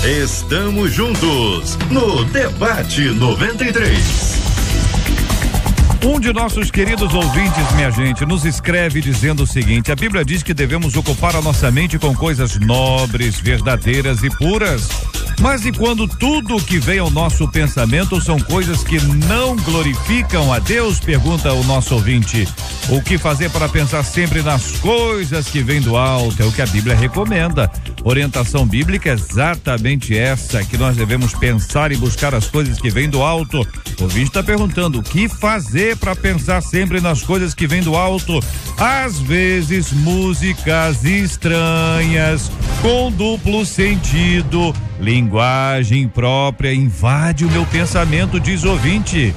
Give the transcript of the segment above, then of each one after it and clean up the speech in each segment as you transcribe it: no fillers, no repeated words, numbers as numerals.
Estamos juntos no Debate 93. Um de nossos queridos ouvintes, minha gente, nos escreve dizendo o seguinte: a Bíblia diz que devemos ocupar a nossa mente com coisas nobres, verdadeiras e puras. Mas e quando tudo que vem ao nosso pensamento são coisas que não glorificam a Deus? Pergunta o nosso ouvinte. O que fazer para pensar sempre nas coisas que vêm do alto? É o que a Bíblia recomenda. Orientação bíblica é exatamente essa, que nós devemos pensar e buscar as coisas que vêm do alto. O ouvinte está perguntando: o que fazer para pensar sempre nas coisas que vêm do alto? Às vezes, músicas estranhas, com duplo sentido, linguagem própria, invade o meu pensamento, diz o ouvinte.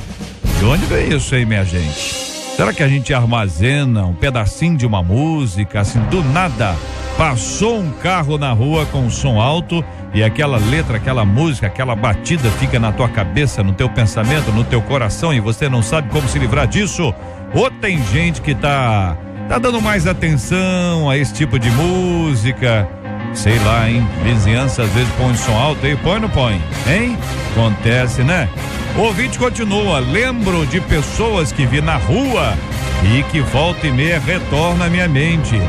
De onde vem isso aí, minha gente? Será que a gente armazena um pedacinho de uma música, assim, do nada? Passou um carro na rua com som alto e aquela letra, aquela música, aquela batida fica na tua cabeça, no teu pensamento, no teu coração, e você não sabe como se livrar disso? Ou tem gente que tá dando mais atenção a esse tipo de música? Sei lá, hein? Vizinhança às vezes põe som alto aí, põe ou não põe? Hein? Acontece, né? O ouvinte continua: lembro de pessoas que vi na rua e que volta e meia retorna à minha mente.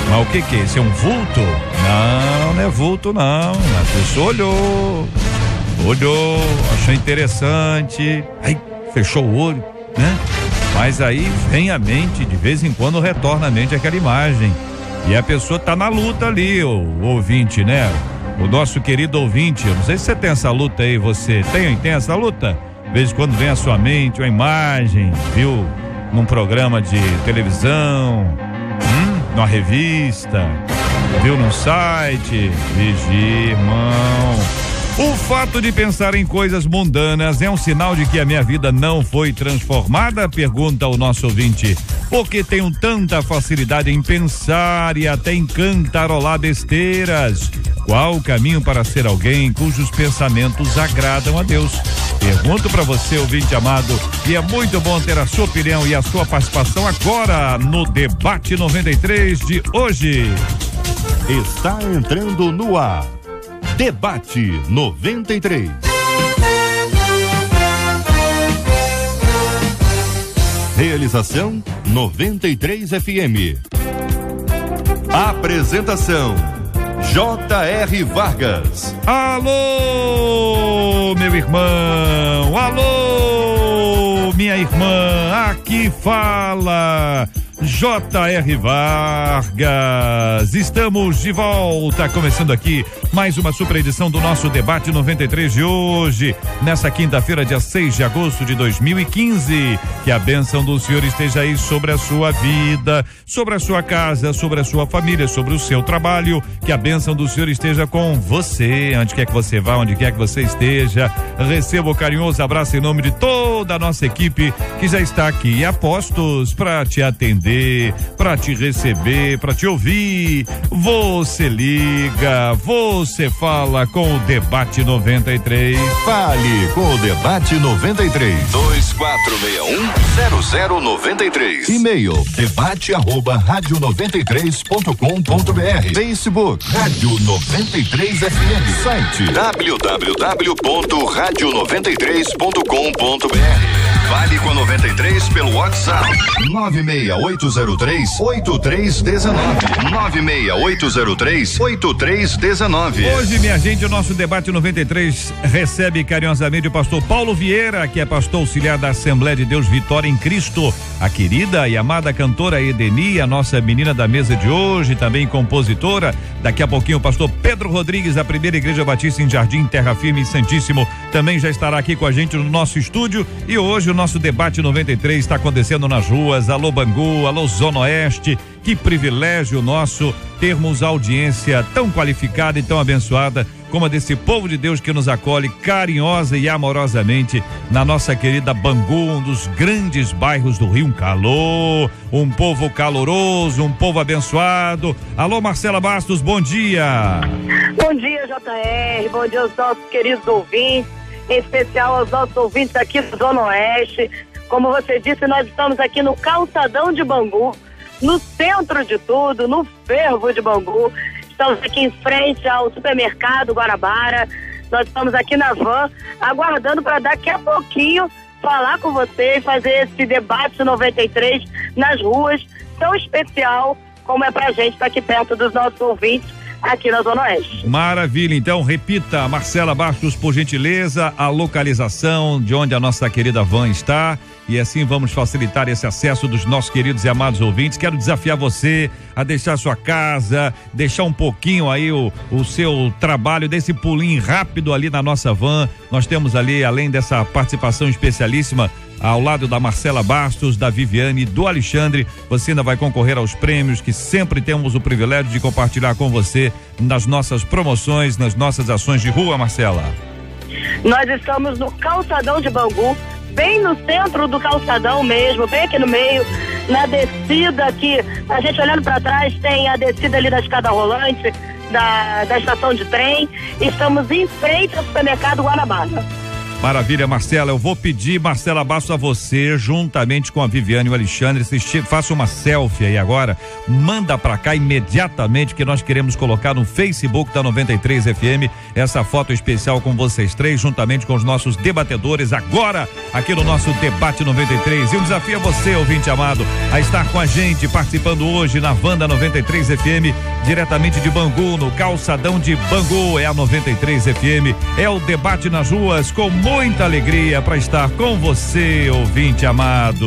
Mas o que é? Esse é um vulto? Não é vulto não. A pessoa olhou, achou interessante, aí fechou o olho, né? Mas aí vem a mente, de vez em quando retorna à mente aquela imagem. E a pessoa tá na luta ali, o ouvinte, né? O nosso querido ouvinte, eu não sei se você tem essa luta aí, você tem essa luta? De vez em quando vem à sua mente uma imagem, viu? Num programa de televisão, numa revista, viu num site, vigia, irmão. O fato de pensar em coisas mundanas é um sinal de que a minha vida não foi transformada? Pergunta o nosso ouvinte. Porque tenho tanta facilidade em pensar e até em cantarolar besteiras. Qual o caminho para ser alguém cujos pensamentos agradam a Deus? Pergunto para você, ouvinte amado, e é muito bom ter a sua opinião e a sua participação agora no Debate 93 de hoje. Está entrando no ar. Debate 93. Realização 93 FM. Apresentação J.R. Vargas. Alô, meu irmão, alô, minha irmã, aqui fala J.R. Vargas. Estamos de volta, começando aqui mais uma super edição do nosso Debate 93 de hoje, nessa quinta-feira, dia 6 de agosto de 2015. Que a bênção do Senhor esteja aí sobre a sua vida, sobre a sua casa, sobre a sua família, sobre o seu trabalho. Que a bênção do Senhor esteja com você, onde quer que você vá, onde quer que você esteja. Receba o carinhoso abraço em nome de toda a nossa equipe que já está aqui a postos para te atender, para te receber, para te ouvir. Você liga, você fala com o Debate 93. Fale com o Debate 93. 2461-0093. E-mail debate@radio93.com.br. Facebook Rádio 93 FM. Site www.radio93.com.br. Fale com a 93 pelo WhatsApp 96803-8319. 96803-8319. Hoje, minha gente, o nosso Debate 93 recebe carinhosamente o pastor Paulo Vieira, que é pastor auxiliar da Assembleia de Deus Vitória em Cristo. A querida e amada cantora Edeni, a nossa menina da mesa de hoje, também compositora. Daqui a pouquinho o pastor Pedro Rodrigues, da Primeira Igreja Batista em Jardim, Terra Firme e Santíssimo, também já estará aqui com a gente no nosso estúdio. E hoje o nosso Debate 93 está acontecendo nas ruas. Alô Bangu, alô Zona Oeste. Que privilégio nosso termos audiência tão qualificada e tão abençoada como a desse povo de Deus que nos acolhe carinhosa e amorosamente na nossa querida Bangu, um dos grandes bairros do Rio. Um calor, um povo caloroso, um povo abençoado. Alô Marcela Bastos, bom dia. Bom dia, JR, bom dia aos nossos queridos ouvintes, em especial aos nossos ouvintes aqui do Zona Oeste. Como você disse, nós estamos aqui no calçadão de Bangu, no centro de tudo, no fervo de Bangu. Estamos aqui em frente ao supermercado Guanabara, Nós estamos aqui na van, aguardando para daqui a pouquinho falar com você e fazer esse debate 93 nas ruas, tão especial como é pra gente estar aqui perto dos nossos ouvintes aqui na Zona Oeste. Maravilha, então repita, Marcela Bastos, por gentileza, a localização de onde a nossa querida van está, e assim vamos facilitar esse acesso dos nossos queridos e amados ouvintes. Quero desafiar você a deixar sua casa, deixar um pouquinho aí o seu trabalho, desse pulinho rápido ali na nossa van. Nós temos ali, além dessa participação especialíssima, ao lado da Marcela Bastos, da Viviane e do Alexandre, você ainda vai concorrer aos prêmios que sempre temos o privilégio de compartilhar com você nas nossas promoções, nas nossas ações de rua, Marcela. Nós estamos no Calçadão de Bangu, bem no centro do calçadão mesmo, bem aqui no meio, na descida aqui, a gente olhando para trás tem a descida ali da escada rolante, da estação de trem. Estamos em frente ao supermercado Guanabara. Maravilha, Marcela, eu vou pedir, Marcela Bastos, a você, juntamente com a Viviane e o Alexandre, faça uma selfie aí agora, manda pra cá imediatamente, que nós queremos colocar no Facebook da 93 FM, essa foto especial com vocês três, juntamente com os nossos debatedores, agora, aqui no nosso Debate 93, e o desafio é você, ouvinte amado, a estar com a gente, participando hoje na van da 93 FM, diretamente de Bangu, no Calçadão de Bangu, é a 93 FM, é o Debate nas Ruas, com muita alegria para estar com você, ouvinte amado.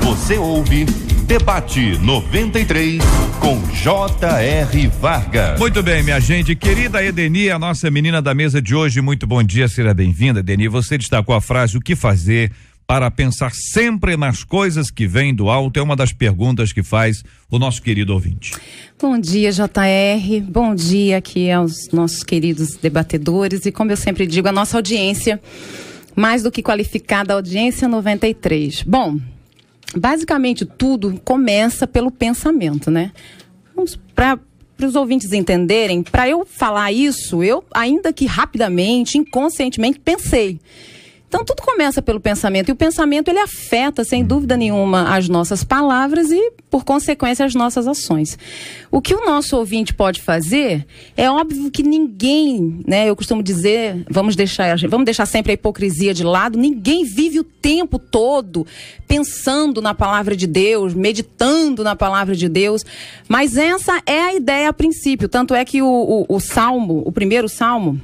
Você ouve Debate 93 com J.R. Vargas. Muito bem, minha gente, querida Edeni, a nossa menina da mesa de hoje, muito bom dia, seja bem-vinda, Edeni. Você destacou a frase, o que fazer para pensar sempre nas coisas que vêm do alto, é uma das perguntas que faz o nosso querido ouvinte. Bom dia, JR, bom dia aqui aos nossos queridos debatedores e, como eu sempre digo, a nossa audiência, mais do que qualificada, a audiência 93. Bom, basicamente tudo começa pelo pensamento, né? Para os ouvintes entenderem, para eu falar isso, eu, ainda que rapidamente, inconscientemente, pensei. Então, tudo começa pelo pensamento, e o pensamento, ele afeta, sem dúvida nenhuma, as nossas palavras e, por consequência, as nossas ações. O que o nosso ouvinte pode fazer, é óbvio que ninguém, né, eu costumo dizer, vamos deixar sempre a hipocrisia de lado, ninguém vive o tempo todo pensando na palavra de Deus, meditando na palavra de Deus, mas essa é a ideia a princípio, tanto é que o Salmo, o primeiro Salmo,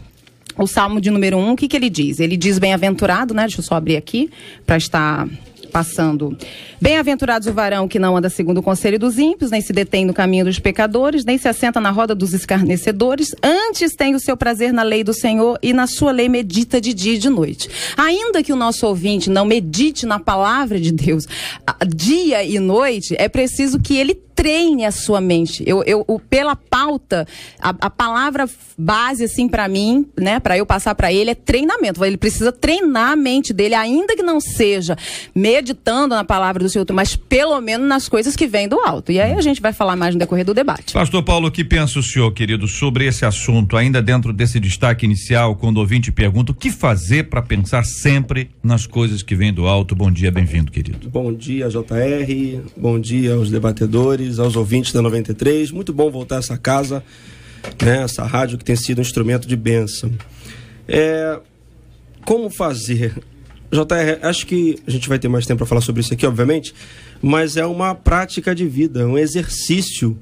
o Salmo de número 1, o que ele diz? Ele diz bem-aventurado, né? Deixa eu só abrir aqui para estar passando. Bem-aventurados o varão que não anda segundo o conselho dos ímpios, nem se detém no caminho dos pecadores, nem se assenta na roda dos escarnecedores, antes tem o seu prazer na lei do Senhor e na sua lei medita de dia e de noite. Ainda que o nosso ouvinte não medite na palavra de Deus dia e noite, é preciso que ele treine a sua mente. Pela pauta, a palavra base, assim, para mim, né, para eu passar para ele, é treinamento. Ele precisa treinar a mente dele, ainda que não seja meditando na palavra do Senhor, mas pelo menos nas coisas que vêm do alto. E aí a gente vai falar mais no decorrer do debate. Pastor Paulo, o que pensa o senhor, querido, sobre esse assunto, ainda dentro desse destaque inicial, quando o ouvinte pergunta o que fazer para pensar sempre nas coisas que vêm do alto? Bom dia, bem-vindo, querido. Bom dia, JR, bom dia aos debatedores, aos ouvintes da 93, muito bom voltar a essa casa, né, essa rádio que tem sido um instrumento de bênção. Como fazer? JR, acho que a gente vai ter mais tempo para falar sobre isso aqui, obviamente, mas é uma prática de vida, um exercício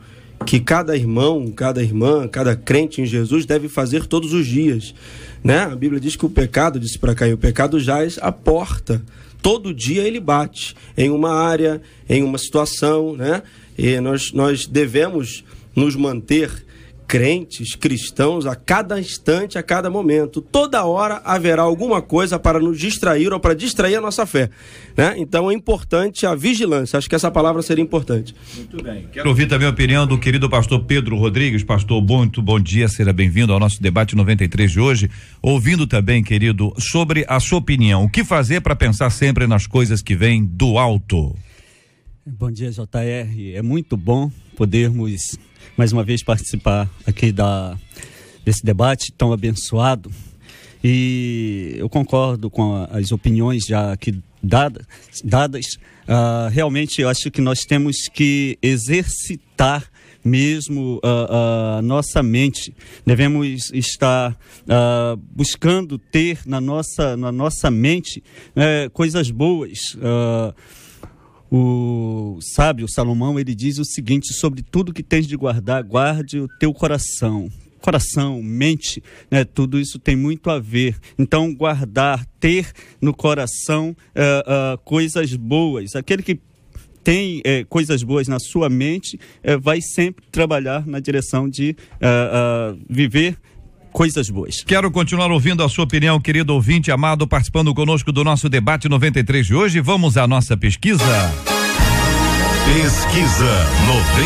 que cada irmão, cada irmã, cada crente em Jesus deve fazer todos os dias, né? A Bíblia diz que o pecado, disse para Caim, o pecado jaz à porta. Todo dia ele bate em uma área, em uma situação, né? E nós devemos nos manter crentes, cristãos, a cada instante, a cada momento. Toda hora haverá alguma coisa para nos distrair ou para distrair a nossa fé, né? Então é importante a vigilância. Acho que essa palavra seria importante. Muito bem. Quero ouvir também a opinião do querido pastor Pedro Rodrigues. Pastor, muito bom dia, seja bem-vindo ao nosso debate 93 de hoje. Ouvindo também, querido, sobre a sua opinião. O que fazer para pensar sempre nas coisas que vêm do alto? Bom dia, JR. É muito bom podermos mais uma vez participar aqui desse debate tão abençoado. E eu concordo com as opiniões já aqui dadas. Realmente eu acho que nós temos que exercitar mesmo a nossa mente. Devemos estar buscando ter na nossa mente coisas boas. O sábio Salomão, ele diz o seguinte: sobre tudo que tens de guardar, guarde o teu coração. Coração, mente, né, tudo isso tem muito a ver. Então, guardar, ter no coração coisas boas. Aquele que tem coisas boas na sua mente vai sempre trabalhar na direção de viver coisas boas. Quero continuar ouvindo a sua opinião, querido ouvinte amado, participando conosco do nosso debate 93 de hoje. Vamos à nossa pesquisa. Pesquisa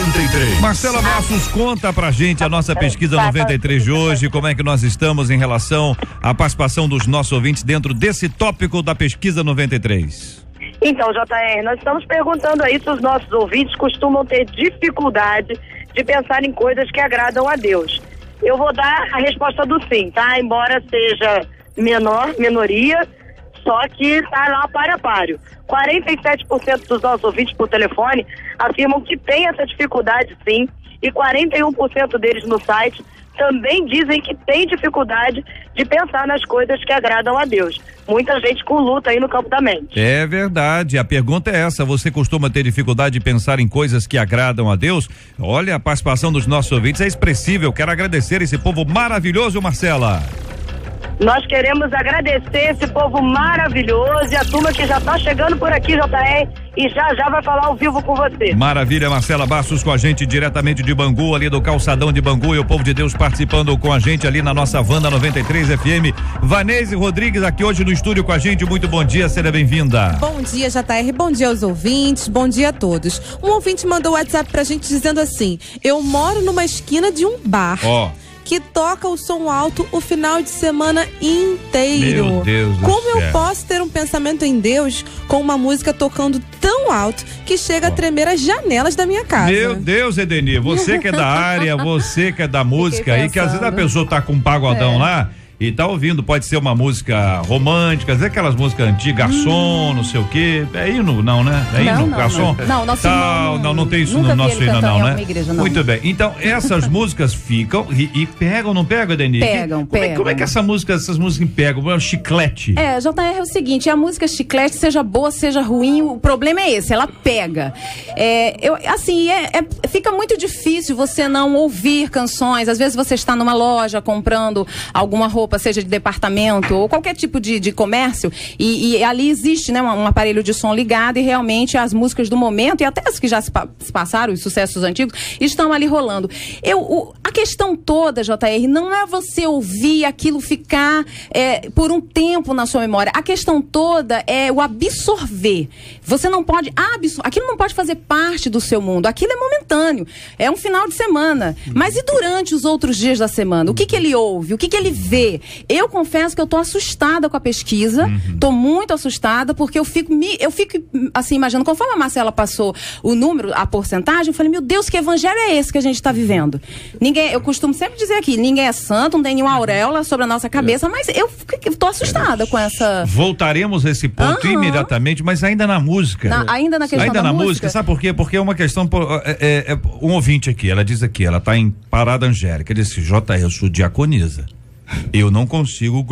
93. Marcela Bastos, conta pra gente a nossa pesquisa 93 de hoje, como é que nós estamos em relação à participação dos nossos ouvintes dentro desse tópico da pesquisa 93. Então, JR, nós estamos perguntando aí se os nossos ouvintes costumam ter dificuldade de pensar em coisas que agradam a Deus. Eu vou dar a resposta do sim, tá? Embora seja minoria, só que tá lá páreo a páreo. 47% dos nossos ouvintes por telefone afirmam que tem essa dificuldade sim, e 41% deles no site também dizem que tem dificuldade de pensar nas coisas que agradam a Deus. Muita gente com luta aí no campo da mente. É verdade, a pergunta é essa: você costuma ter dificuldade de pensar em coisas que agradam a Deus? Olha, a participação dos nossos ouvintes é expressível. Quero agradecer esse povo maravilhoso, Marcela. Nós queremos agradecer esse povo maravilhoso e a turma que já está chegando por aqui, JR, e já vai falar ao vivo com você. Maravilha, Marcela Bastos com a gente diretamente de Bangu, ali do calçadão de Bangu, e o povo de Deus participando com a gente ali na nossa Wanda 93 FM. Vanese Rodrigues aqui hoje no estúdio com a gente. Muito bom dia, seja bem-vinda. Bom dia, JR, bom dia aos ouvintes, bom dia a todos. Um ouvinte mandou o WhatsApp pra gente dizendo assim: eu moro numa esquina de um bar. Que toca o som alto o final de semana inteiro. Meu Deus do Como céu. eu posso ter um pensamento em Deus com uma música tocando tão alto que chega a tremer as janelas da minha casa? Meu Deus, Edenir, você que é da área, você que é da música aí, que às vezes a pessoa tá com um pagodão lá e tá ouvindo, pode ser uma música romântica, às vezes aquelas músicas antigas, garçom, não sei o quê, é hino, não, né? É hino, garçom? Não, nosso irmão não tem isso no nosso hino, não, né? Igreja, não. Muito bem, então essas músicas ficam e pegam, não pegam, Edenir? Pegam. Como é que essas músicas pegam? É um chiclete. JR, é o seguinte, a música chiclete, seja boa, seja ruim, o problema é esse, ela pega. Fica muito difícil você não ouvir canções, às vezes você está numa loja comprando alguma roupa, seja de departamento ou qualquer tipo de comércio, e ali existe, né, um aparelho de som ligado, e realmente as músicas do momento, e até as que já se passaram, os sucessos antigos, estão ali rolando. A questão toda, JR, não é você ouvir aquilo ficar por um tempo na sua memória. A questão toda é o absorver. Você não pode aquilo não pode fazer parte do seu mundo. Aquilo é momentâneo. É um final de semana. Mas e durante os outros dias da semana? O que ele ouve? O que ele vê? Eu confesso que eu tô assustada com a pesquisa, tô muito assustada, porque eu fico assim, imaginando, conforme a Marcela passou o número, a porcentagem, eu falei, meu Deus, que evangelho é esse que a gente tá vivendo? Eu costumo sempre dizer aqui, ninguém é santo, não tem nenhuma auréola sobre a nossa cabeça, mas eu tô assustada com essa... Voltaremos a esse ponto imediatamente, mas ainda na música. Ainda na questão da música. Sabe por quê? Porque é uma questão, um ouvinte aqui, ela diz aqui, ela tá em Parada Angélica, ele disse, JR, eu sou diaconisa. Eu não consigo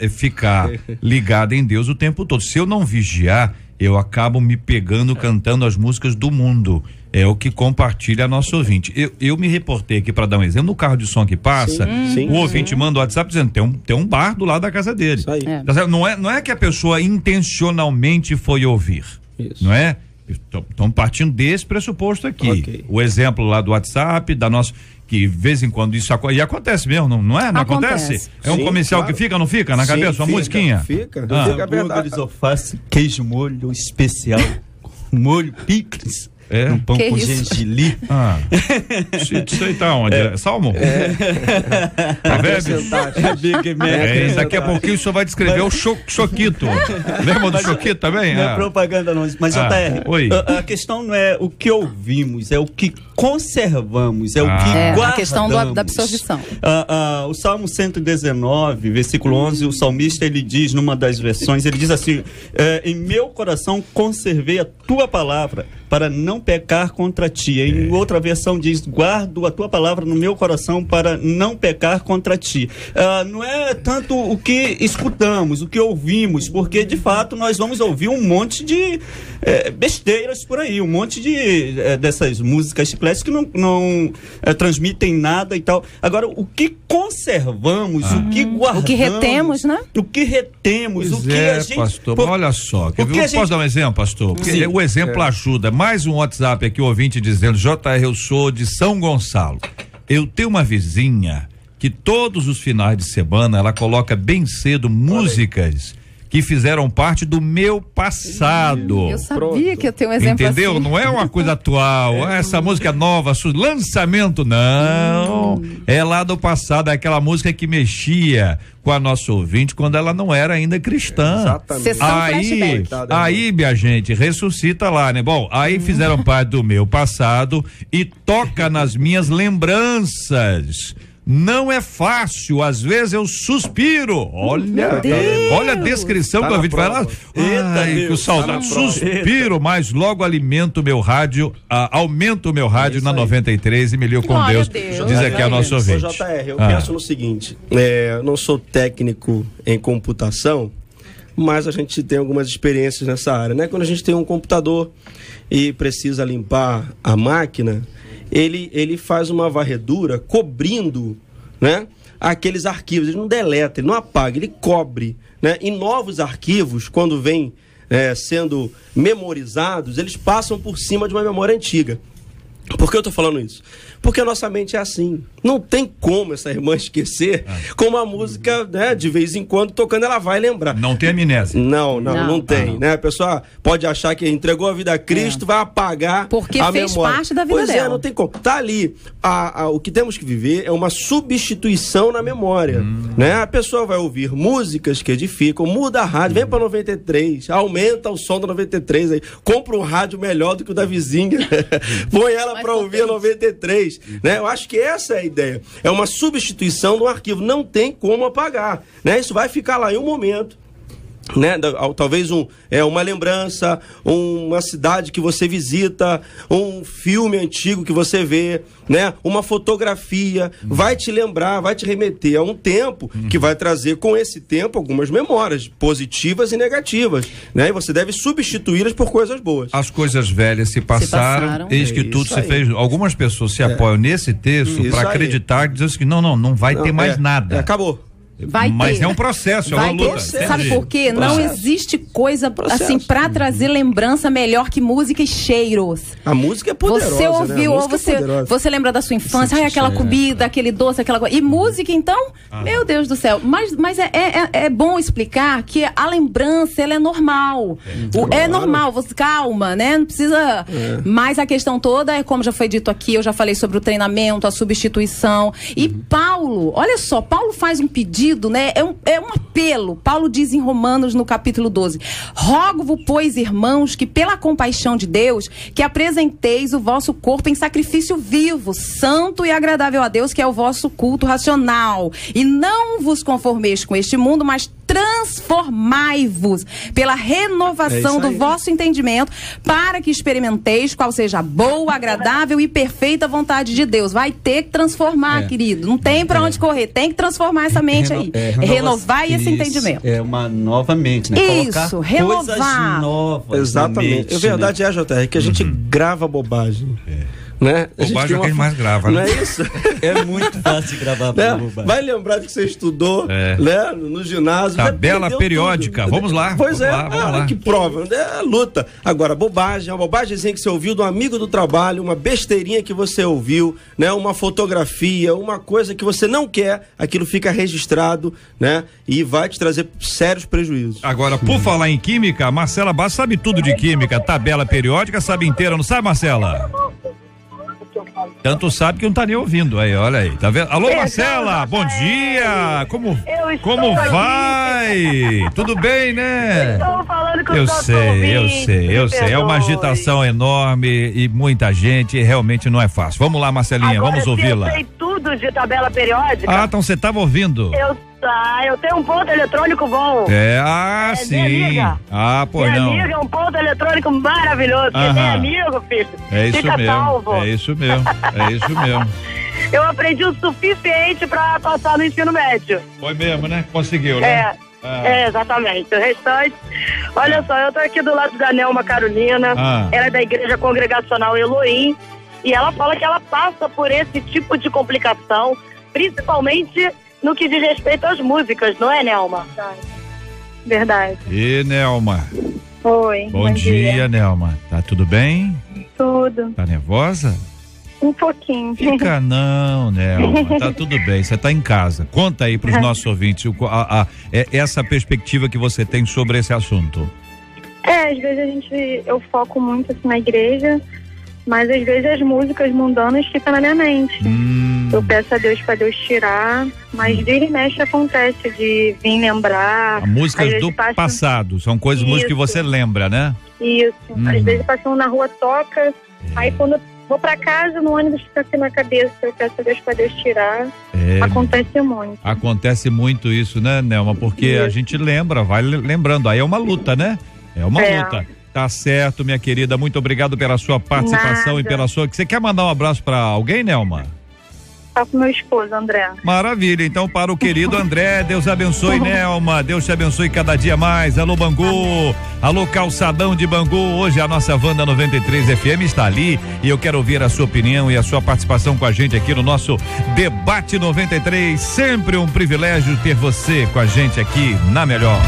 ficar ligado em Deus o tempo todo. Se eu não vigiar, eu acabo me pegando cantando as músicas do mundo. É o que compartilha a nossa ouvinte. Eu me reportei aqui para dar um exemplo. No carro de som que passa, o ouvinte manda o WhatsApp dizendo tem um bar do lado da casa dele. Isso aí. Não é que a pessoa intencionalmente foi ouvir. Isso. Não é? Estamos partindo desse pressuposto aqui. Okay. O exemplo lá do WhatsApp, da nossa... que de vez em quando isso acontece, e acontece mesmo, não é? Não acontece? É um comercial que fica, não fica na cabeça, uma musiquinha? Fica hambúrguer, isofácil, queijo molho especial, molho picles. Um pão com gengibre. Isso aí tá onde? Salmo? Provérbios? Daqui a pouquinho o senhor vai descrever o Choquito. Lembra do Choquito também? Não é propaganda não, mas JR, a questão não é o que ouvimos, é o que conservamos, é o que guardamos. A questão da absorção. O Salmo 119, versículo 11, o salmista, ele diz numa das versões, ele diz assim, em meu coração conservei a tua palavra para não pecar contra ti. Em outra versão diz, guardo a tua palavra no meu coração para não pecar contra ti. Não é tanto o que escutamos, o que ouvimos, porque de fato nós vamos ouvir um monte de besteiras por aí, um monte de dessas músicas chicletes que não transmitem nada e tal. Agora, o que conservamos, o que guardamos, o que retemos, né? O que retemos, pois o que a gente... pastor, olha só, posso dar um exemplo, pastor? Porque o exemplo ajuda. Mais um WhatsApp aqui, o ouvinte dizendo, JR, eu sou de São Gonçalo. Eu tenho uma vizinha que todos os finais de semana ela coloca bem cedo músicas que fizeram parte do meu passado. Eu sabia que eu tenho um exemplo. Entendeu? Assim. Não é uma coisa atual. Essa música nova, lançamento, não. É lá do passado, é aquela música que mexia com a nossa ouvinte quando ela não era ainda cristã. Exatamente. Aí, minha gente, ressuscita lá, né? Bom, aí fizeram parte do meu passado e toca nas minhas lembranças. Não é fácil, às vezes eu suspiro. Olha a descrição que o ouvinte vai lá. Que saudade. Suspiro, mas logo alimento o meu rádio, aumento o meu rádio na 93 e me ligo com Deus. Diz aqui a nossa ouvinte. JR, eu penso no seguinte, eu não sou técnico em computação, mas a gente tem algumas experiências nessa área, né? Quando a gente tem um computador e precisa limpar a máquina, ele faz uma varredura cobrindo, né, aqueles arquivos. Ele não deleta, ele não apaga, ele cobre, né? E novos arquivos, quando vêm sendo memorizados, eles passam por cima de uma memória antiga. Por que eu estou falando isso? Porque a nossa mente é assim. Não tem como essa irmã esquecer com uma música, né, de vez em quando tocando, ela vai lembrar. Não tem amnésia. Não tem. Né? A pessoa pode achar que entregou a vida a Cristo, vai apagar porque a fez memória. Parte da vida dela. Pois não tem como. Tá ali. O que temos que viver é uma substituição na memória. Né? A pessoa vai ouvir músicas que edificam, muda a rádio, vem para 93, aumenta o som da 93 aí, compra um rádio melhor do que o da vizinha, põe ela para ouvir a 93, né? Eu acho que essa é a ideia. É uma substituição do arquivo, não tem como apagar, né? Isso vai ficar lá em um momento, né? Talvez uma lembrança, uma cidade que você visita, um filme antigo que você vê, né? Uma fotografia, vai te lembrar, vai te remeter a um tempo que vai trazer com esse tempo algumas memórias positivas e negativas, né? E você deve substituí-las por coisas boas. As coisas velhas se passaram. Eis que tudo se fez. Algumas pessoas se apoiam nesse texto para acreditar, dizendo que não vai ter mais nada. Acabou. Mas é um processo, é uma luta. Sabe por quê? Não existe coisa assim pra trazer lembrança melhor que música e cheiros. A música é poderosa. Você ouviu, ou você lembra da sua infância, aquela comida, aquele doce, aquela coisa. E música, então, meu Deus do céu. Mas é bom explicar que a lembrança, ela é normal. É normal, você calma, né? Não precisa. Mas a questão toda é, como já foi dito aqui, eu já falei sobre o treinamento, a substituição. E Paulo, olha só, Paulo faz um pedido, né? É um apelo. Paulo diz em Romanos, no capítulo 12: rogo-vos, pois, irmãos, que pela compaixão de Deus, que apresenteis o vosso corpo em sacrifício vivo, santo e agradável a Deus, que é o vosso culto racional. E não vos conformeis com este mundo, mas transformai-vos pela renovação do vosso entendimento, para que experimenteis qual seja a boa, agradável e perfeita vontade de Deus. Vai ter que transformar, querido. Não tem pra onde correr. Tem que transformar essa mente aí. Renovar esse entendimento. É uma nova mente, né? Isso, renovar. Coisas novas. Exatamente. A verdade, né, JR, que a gente grava bobagem. Né? Bobagem é o que a gente mais grava, né? Não é isso? É muito fácil de gravar bobagem. Vai lembrar do que você estudou, né? No ginásio. Tabela periódica. Tudo. Vamos lá. Pois vamos lá. Que prova. É luta. Agora, bobagem, uma bobagemzinha que você ouviu de um amigo do trabalho, uma besteirinha que você ouviu, né? Uma fotografia, uma coisa que você não quer, aquilo fica registrado, né? E vai te trazer sérios prejuízos. Agora, por falar em química, a Marcela Bastos sabe tudo de química, tabela periódica, sabe inteira, não sabe, Marcela? Tanto sabe que não tá nem ouvindo aí, olha aí, tá vendo? Alô, Marcela, bom dia! Como vai? Tudo bem, né? Estou falando com eu sei. É uma agitação enorme e muita gente, e realmente não é fácil. Vamos lá, Marcelinha, vamos ouvi-la. Eu sei tudo de tabela periódica. Então você estava ouvindo. Ah, eu tenho um ponto eletrônico bom. Sim. Amiga. Pois não. Minha amiga é um ponto eletrônico maravilhoso. Quem tem amigo, filho, fica salvo. É isso mesmo. Eu aprendi o suficiente pra passar no ensino médio. Foi mesmo, né? Conseguiu, né? Exatamente. O restante... Olha só, eu tô aqui do lado da Nelma Carolina. Ela é da Igreja Congregacional Elohim. E ela fala que ela passa por esse tipo de complicação, principalmente no que diz respeito às músicas, não é, Nelma? Verdade. E Nelma? Oi. Bom dia, Nelma. Tá tudo bem? Tudo. Tá nervosa? Um pouquinho. Fica não, Nelma. Tá tudo bem, você tá em casa. Conta aí pros nossos ouvintes essa perspectiva que você tem sobre esse assunto. Às vezes eu foco muito assim, na igreja, mas às vezes as músicas mundanas ficam na minha mente. Eu peço a Deus para Deus tirar, mas vira e mexe acontece de vir lembrar. Músicas do passado, são coisas, músicas que você lembra, né? Isso. Às vezes passando na rua toca, aí quando eu vou pra casa, no ônibus fica assim na cabeça, eu peço a Deus para Deus tirar. Acontece muito. Acontece muito isso, né, Nelma? Porque a gente lembra, vai lembrando, aí é uma luta, né? É uma luta. Tá certo, minha querida, muito obrigado pela sua participação e pela sua... Você quer mandar um abraço pra alguém, Nelma? Tá com meu esposo, André. Maravilha, então para o querido André, Deus abençoe, Nelma, Deus te abençoe cada dia mais. Alô, Bangu, alô, Calçadão de Bangu. Hoje a nossa Wanda 93 FM está ali e eu quero ouvir a sua opinião e a sua participação com a gente aqui no nosso Debate 93. Sempre um privilégio ter você com a gente aqui na melhor.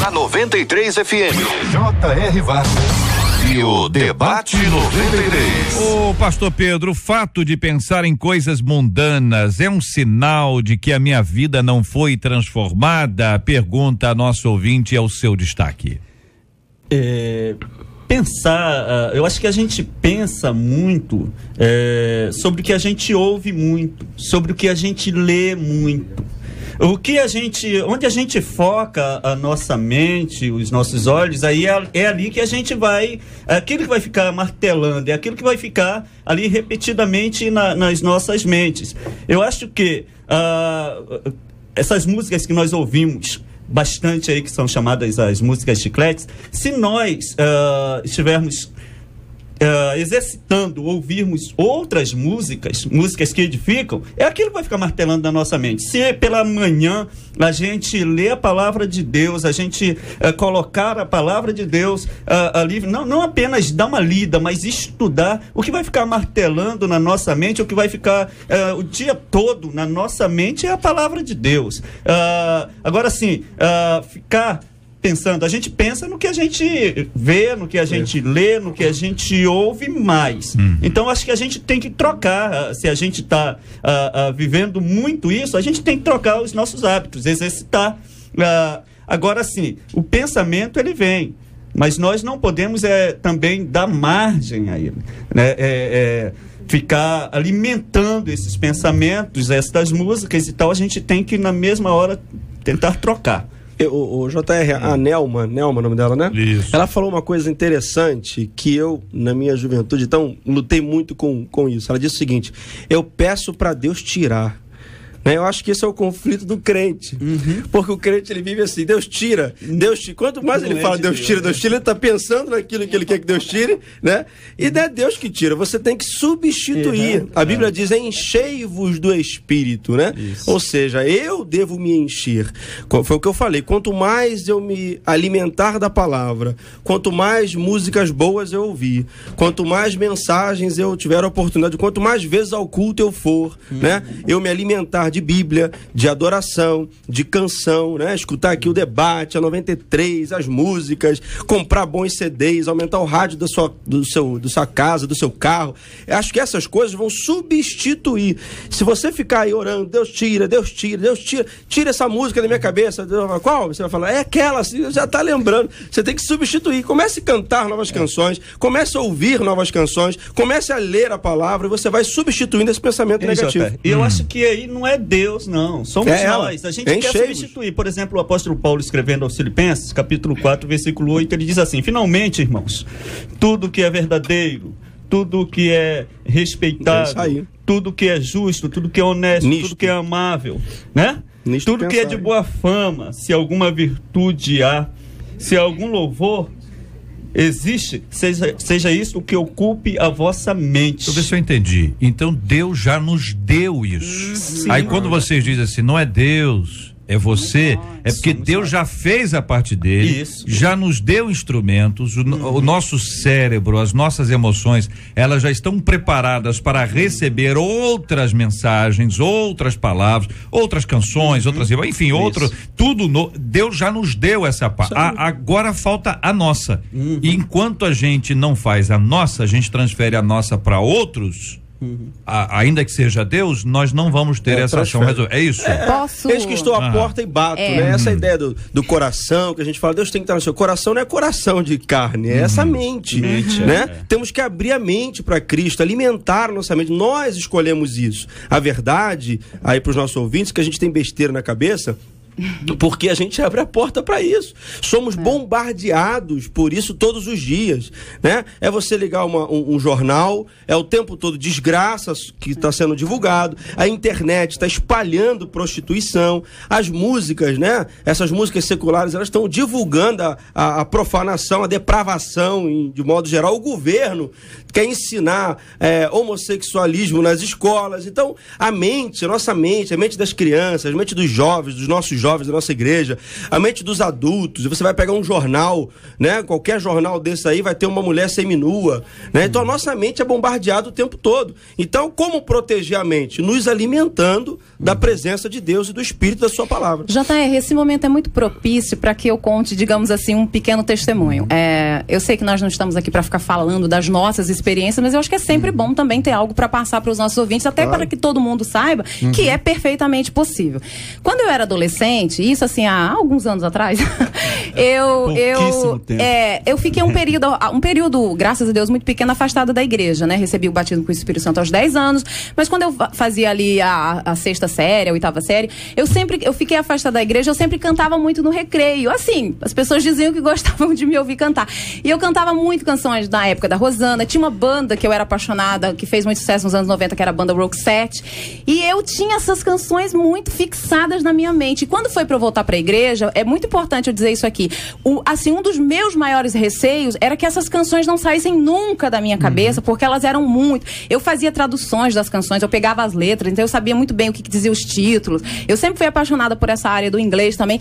Na 93 FM, J.R. Vargas e o Debate 93. Ô, pastor Pedro, o fato de pensar em coisas mundanas é um sinal de que a minha vida não foi transformada? Pergunta a nosso ouvinte, é o seu destaque. Pensar, eu acho que a gente pensa muito sobre o que a gente ouve muito, sobre o que a gente lê muito. Onde a gente foca a nossa mente, os nossos olhos, aí é ali que a gente vai, aquilo que vai ficar martelando, é aquilo que vai ficar ali repetidamente nas nossas mentes. Eu acho que essas músicas que nós ouvimos bastante aí, que são chamadas as músicas chicletes, se nós estivermos exercitando, ouvirmos outras músicas que edificam, é aquilo que vai ficar martelando na nossa mente. Se pela manhã a gente lê a palavra de Deus, a gente colocar a palavra de Deus ali, não apenas dar uma lida, mas estudar, o que vai ficar martelando na nossa mente, o que vai ficar o dia todo na nossa mente é a palavra de Deus. Agora sim, ficar pensando, a gente pensa no que a gente vê, no que a gente lê, no que a gente ouve mais. Então acho que a gente tem que trocar, se a gente está vivendo muito isso, a gente tem que trocar os nossos hábitos, exercitar. Agora sim, o pensamento ele vem, mas nós não podemos também dar margem a ele, né? Ficar alimentando esses pensamentos, essas músicas e tal, a gente tem que na mesma hora tentar trocar. O JR, a Nelma, o nome dela, né? Isso. Ela falou uma coisa interessante que eu, na minha juventude, então, lutei muito com isso. Ela disse o seguinte: eu peço para Deus tirar. Eu acho que esse é o conflito do crente. Porque o crente, ele vive assim: Deus tira, Deus tira. Quanto mais ele fala Deus tira, ele está pensando naquilo que ele quer que Deus tire, né? E não é Deus que tira, você tem que substituir. A Bíblia diz: enchei-vos do Espírito, né? Isso. Ou seja, eu devo me encher. Foi o que eu falei: quanto mais eu me alimentar da palavra, quanto mais músicas boas eu ouvir, quanto mais mensagens eu tiver a oportunidade, quanto mais vezes ao culto eu for, né? Eu me alimentar de Bíblia, de adoração, de canção, né? Escutar aqui o debate, a 93, as músicas, comprar bons CDs, aumentar o rádio da sua casa, do seu carro. Eu acho que essas coisas vão substituir. Se você ficar aí orando, Deus tira, Deus tira, Deus tira, tira essa música da minha cabeça. Qual? Você vai falar, é aquela, assim, já está lembrando. Você tem que substituir. Comece a cantar novas canções, comece a ouvir novas canções, comece a ler a palavra e você vai substituindo esse pensamento negativo. E eu acho que aí não é Deus, não. Somos nós. A gente quer substituir. Por exemplo, o apóstolo Paulo, escrevendo aos Filipenses, capítulo 4, versículo 8, ele diz assim: finalmente, irmãos, tudo que é verdadeiro, tudo que é respeitável, tudo que é justo, tudo que é honesto, tudo que é amável, né? Tudo que é de boa fama, se alguma virtude há, se algum louvor existe, seja isso o que ocupe a vossa mente. Deixa eu ver se eu entendi. Então Deus já nos deu isso. Sim. Aí quando vocês dizem assim, não é Deus, é você, é porque Deus já fez a parte dele, já nos deu instrumentos, o nosso cérebro, as nossas emoções, elas já estão preparadas para receber outras mensagens, outras palavras, outras canções, enfim, Deus já nos deu essa parte. Agora falta a nossa. E enquanto a gente não faz a nossa, a gente transfere a nossa para outros. Ainda que seja Deus, nós não vamos ter essa ação resolvida. É isso? Eis que estou à porta e bato, né? Essa ideia do coração, que a gente fala, Deus tem que estar no seu coração, não é coração de carne, é essa mente, né? Temos que abrir a mente para Cristo, alimentar a nossa mente, nós escolhemos isso. A verdade, aí para os nossos ouvintes, que a gente tem besteira na cabeça, porque a gente abre a porta para isso. Somos bombardeados por isso todos os dias, né? É você ligar um jornal, é o tempo todo desgraças que está sendo divulgado, a internet está espalhando prostituição, as músicas, né? Essas músicas seculares, elas estão divulgando a profanação, a depravação, de modo geral. O governo quer ensinar homossexualismo nas escolas. Então, a nossa mente, a mente das crianças, a mente dos jovens, dos nossos jovens da nossa igreja, a mente dos adultos, e você vai pegar um jornal, né? Qualquer jornal desse aí vai ter uma mulher seminua, né? Então a nossa mente é bombardeada o tempo todo. Então, como proteger a mente? Nos alimentando da presença de Deus e do Espírito da sua palavra. JR, esse momento é muito propício para que eu conte, digamos assim, um pequeno testemunho. Eu sei que nós não estamos aqui para ficar falando das nossas experiências, mas eu acho que é sempre bom também ter algo para passar para os nossos ouvintes, até para que todo mundo saiba que é perfeitamente possível. Quando eu era adolescente, isso assim há alguns anos atrás, eu fiquei um período, graças a Deus, muito pequeno, afastada da igreja, né? Recebi o batismo com o Espírito Santo aos 10 anos, mas quando eu fazia ali a sexta série, a oitava série, eu fiquei afastada da igreja, eu sempre cantava muito no recreio, assim, as pessoas diziam que gostavam de me ouvir cantar, e eu cantava muito canções da época da Rosana, tinha uma banda que eu era apaixonada, que fez muito sucesso nos anos 90, que era a banda Roxette, e eu tinha essas canções muito fixadas na minha mente. E quando foi para eu voltar para a igreja, é muito importante eu dizer isso aqui, um dos meus maiores receios era que essas canções não saíssem nunca da minha cabeça, porque elas eram muito, eu fazia traduções das canções, eu pegava as letras, então eu sabia muito bem o que dizia os títulos, eu sempre fui apaixonada por essa área do inglês também.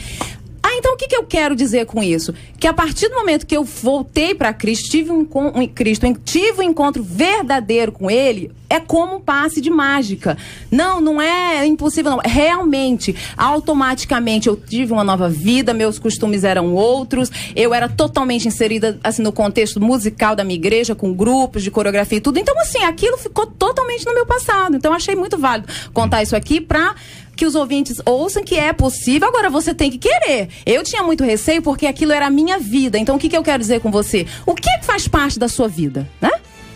Então o que eu quero dizer com isso? Que a partir do momento que eu voltei para Cristo, tive um encontro verdadeiro com Ele, é como um passe de mágica. Não é impossível, não. Realmente, automaticamente, eu tive uma nova vida, meus costumes eram outros, eu era totalmente inserida assim, no contexto musical da minha igreja, com grupos de coreografia e tudo. Então, assim, aquilo ficou totalmente no meu passado. Então, achei muito válido contar isso aqui para que os ouvintes ouçam que é possível. Agora você tem que querer. Eu tinha muito receio porque aquilo era a minha vida. Então o que eu quero dizer com você? O que faz parte da sua vida, né?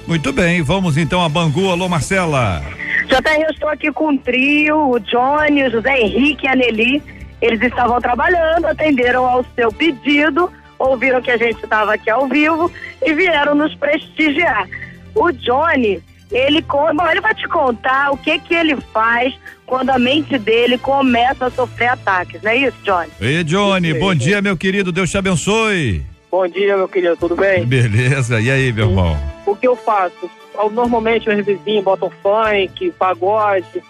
Muito bem, vamos então a Bangu. Alô, Marcela. JR, eu estou aqui com o trio, o Johnny, o José Henrique e a Nelly. Eles estavam trabalhando, atenderam ao seu pedido, ouviram que a gente estava aqui ao vivo e vieram nos prestigiar. O Johnny, ele vai te contar o que ele faz quando a mente dele começa a sofrer ataques, não é isso, Johnny? Ei, Johnny, bom dia, meu querido, Deus te abençoe. Bom dia, meu querido, tudo bem? Beleza, e aí, meu irmão? O que eu faço? Normalmente meus vizinhos botam funk, pagode,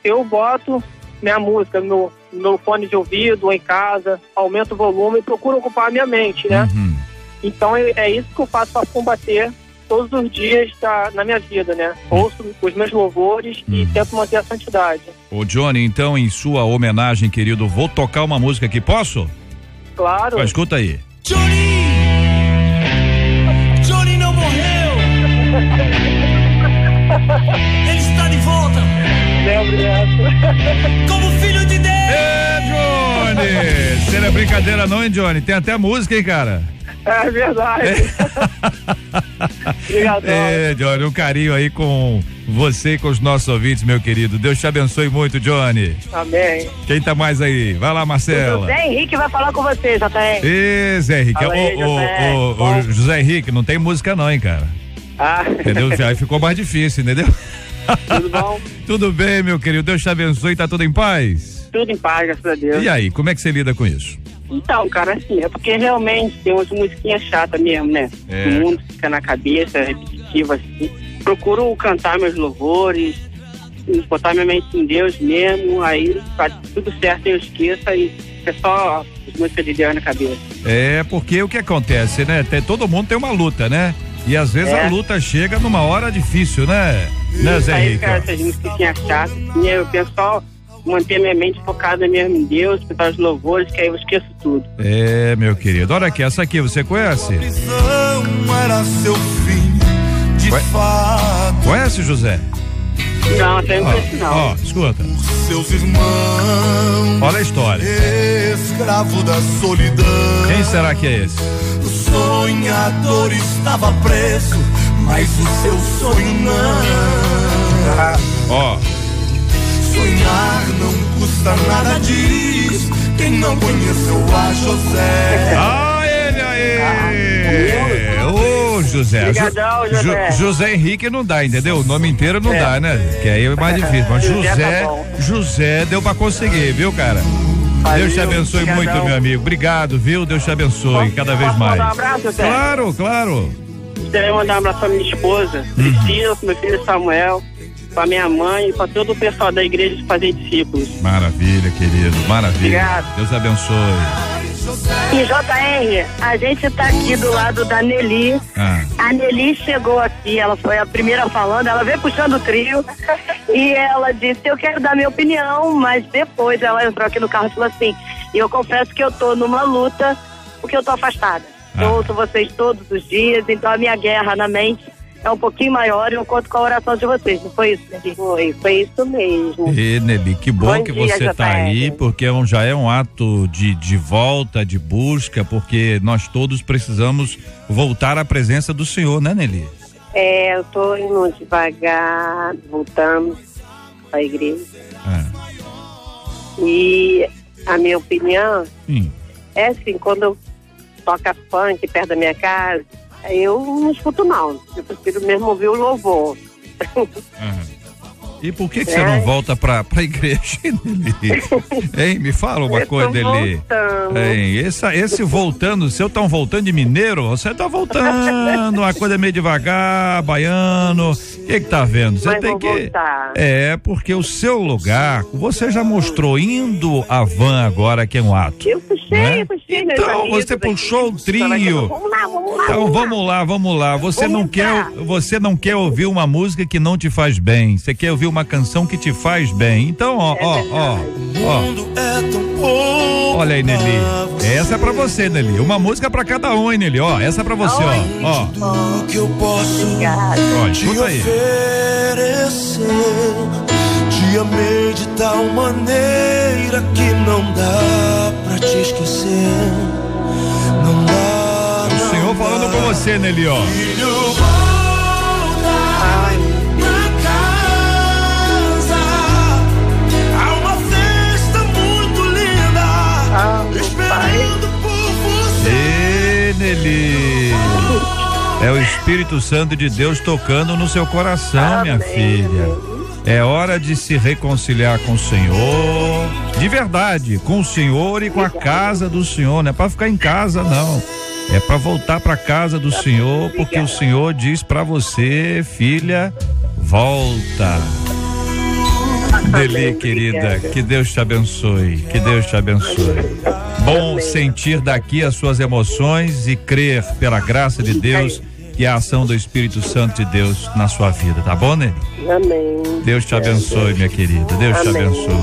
eu boto minha música no fone de ouvido ou em casa, aumento o volume e procuro ocupar a minha mente, né? Então é isso que eu faço para combater todos os dias na minha vida, né? Ouço os meus louvores e tento manter a santidade. Ô Johnny, então em sua homenagem, querido, vou tocar uma música aqui, posso? Claro. Mas escuta aí. Johnny não morreu! Ele está de volta! Lembro dessa. Como filho de Deus! Johnny! Isso não é brincadeira não, hein, Johnny? Tem até música, hein, cara? É verdade. Obrigado. Johnny, um carinho aí com você e com os nossos ouvintes, meu querido. Deus te abençoe muito, Johnny. Amém. Quem tá mais aí? Vai lá, Marcela. O José Henrique vai falar com você, JR. Zé Henrique. Ô, José Henrique, não tem música não, hein, cara? Entendeu? Já ficou mais difícil, entendeu? Tudo bom? Tudo bem, meu querido. Deus te abençoe. Tá tudo em paz? Tudo em paz, graças a Deus. E aí, como é que você lida com isso? Então, cara, assim, é porque realmente tem umas musiquinhas chatas mesmo, né? O mundo fica na cabeça, repetitivo, assim. Procuro cantar meus louvores, botar minha mente em Deus mesmo, aí faz tudo certo, eu esqueça e é só as músicas de Deus na cabeça. É, porque o que acontece, né? Todo mundo tem uma luta, né? E às vezes a luta chega numa hora difícil, né? Né, Zé Henrique? Cara, essas musiquinhas chatas, e eu penso só manter minha mente focada mesmo em Deus, escutar os louvores, que aí eu esqueço tudo. É, meu querido. Olha aqui, essa aqui, você conhece? Era seu fim, de fato. Conhece, José? Não, até não conheço não. Ó, escuta. Seus irmãos. Olha a história. Escravo da solidão. Quem será que é esse? O sonhador estava preso, mas o seu sonho não. Ó. Sonhar não custa nada, diz quem não conheceu a José. Ah, ele aí! Ô, José. Obrigadão, José. José Henrique não dá, entendeu? O nome inteiro não dá, né? Que aí é mais difícil. Mas José deu pra conseguir, viu, cara? Deus te abençoe obrigadão. muito, meu amigo. Obrigado, viu? Deus te abençoe cada vez mais. Mandar um abraço, Zé? Claro. Gostaria de mandar um abraço pra minha esposa, Priscila, pro meu filho Samuel, pra minha mãe e pra todo o pessoal da igreja de fazer discípulos. Maravilha, querido. Maravilha. Obrigado. Deus abençoe. E JR, a gente tá aqui do lado da Nelly. A Nelly chegou aqui, ela foi a primeira falando, ela veio puxando o trio e ela disse, eu quero dar minha opinião, mas depois ela entrou aqui no carro e falou assim, e eu confesso que eu tô numa luta porque eu tô afastada. Eu ouço vocês todos os dias, então a minha guerra na mente é um pouquinho maior e eu conto com a oração de vocês, não foi isso, Nelly? Foi isso mesmo. E Nelly, que bom que você tá aí, porque já é um ato de volta, de busca, porque nós todos precisamos voltar à presença do Senhor, né, Nelly? Eu tô indo devagar, voltando pra igreja. E a minha opinião é assim, quando eu toco funk perto da minha casa, eu não escuto não, eu prefiro mesmo ouvir o louvor. E por que você não volta pra igreja, Nelly? Hein? Me fala uma coisa, Nelly. Hein? Esse voltando, se eu tão voltando de mineiro, você tá voltando, uma coisa meio devagar, baiano. O que tá vendo? Você tem que voltar. Porque o seu lugar, você já mostrou indo a van agora, que é um ato. Eu puxei, Então, você puxou o trio. Então, vamos lá. Você não quer ouvir uma música que não te faz bem. Você quer ouvir uma canção que te faz bem. Então, ó. Olha aí, Nelly. Essa é pra você, Nelly. Uma música pra cada um, hein, Nelly? Ó, essa é pra você, ó. O que eu posso te oferecer? Te amei de tal maneira que não dá pra te esquecer. Não dá. O Senhor falando com você, Nelly, ó. Nelly, é o Espírito Santo de Deus tocando no seu coração, minha filha. É hora de se reconciliar com o Senhor, de verdade, com o Senhor e com a casa do Senhor. Não é para ficar em casa, não. É para voltar para casa do Senhor, porque o Senhor diz para você, filha, volta. Nelly, querida, que Deus te abençoe, que Deus te abençoe. Bom sentir daqui as suas emoções e crer pela graça de Deus e a ação do Espírito Santo de Deus na sua vida, tá bom, Nelly? Amém. Deus te abençoe, minha querida, Deus te abençoe.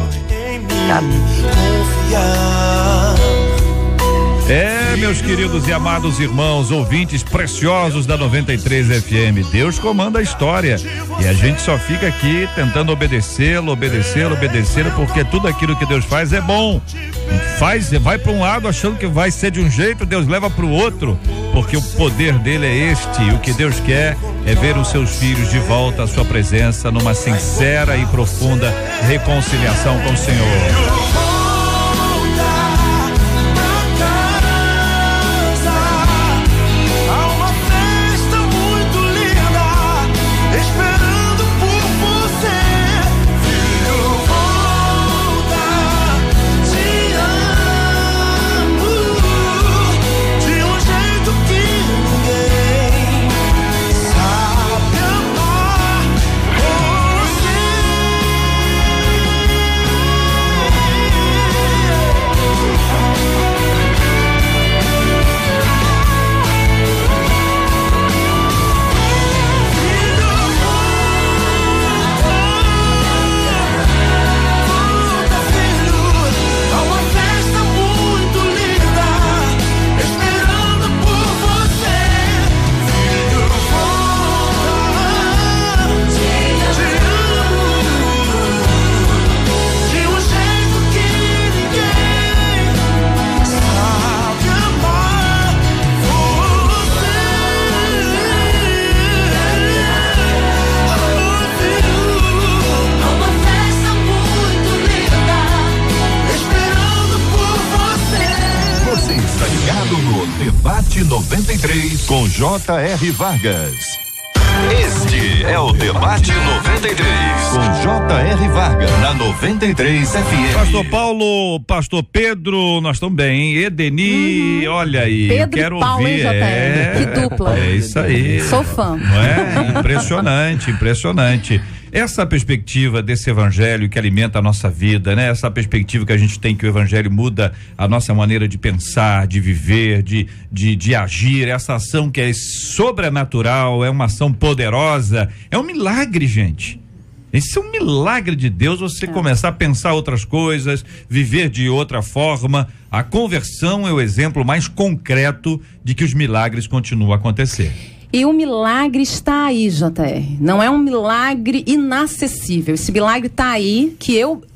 Meus queridos e amados irmãos, ouvintes preciosos da 93 FM, Deus comanda a história e a gente só fica aqui tentando obedecê-lo, porque tudo aquilo que Deus faz é bom. Vai para um lado achando que vai ser de um jeito, Deus leva para o outro, porque o poder dele é este, e o que Deus quer é ver os seus filhos de volta à sua presença numa sincera e profunda reconciliação com o Senhor. 93 com J.R. Vargas. Este é o Debate 93 com J.R. Vargas na 93 FM. Pastor Paulo, Pastor Pedro, nós estamos bem. Edeni, olha aí, Pedro quero e Paulo, ouvir. Que dupla. É isso aí. Sou fã. Não é? Impressionante. Essa perspectiva desse evangelho que alimenta a nossa vida, né? Essa perspectiva que a gente tem que o evangelho muda a nossa maneira de pensar, de viver, de agir, essa ação que é sobrenatural, é uma ação poderosa, é um milagre, gente. Esse é um milagre de Deus, você começar a pensar outras coisas, viver de outra forma. A conversão é o exemplo mais concreto de que os milagres continuam a acontecer. E o milagre está aí, JR. Não é um milagre inacessível. Esse milagre está aí,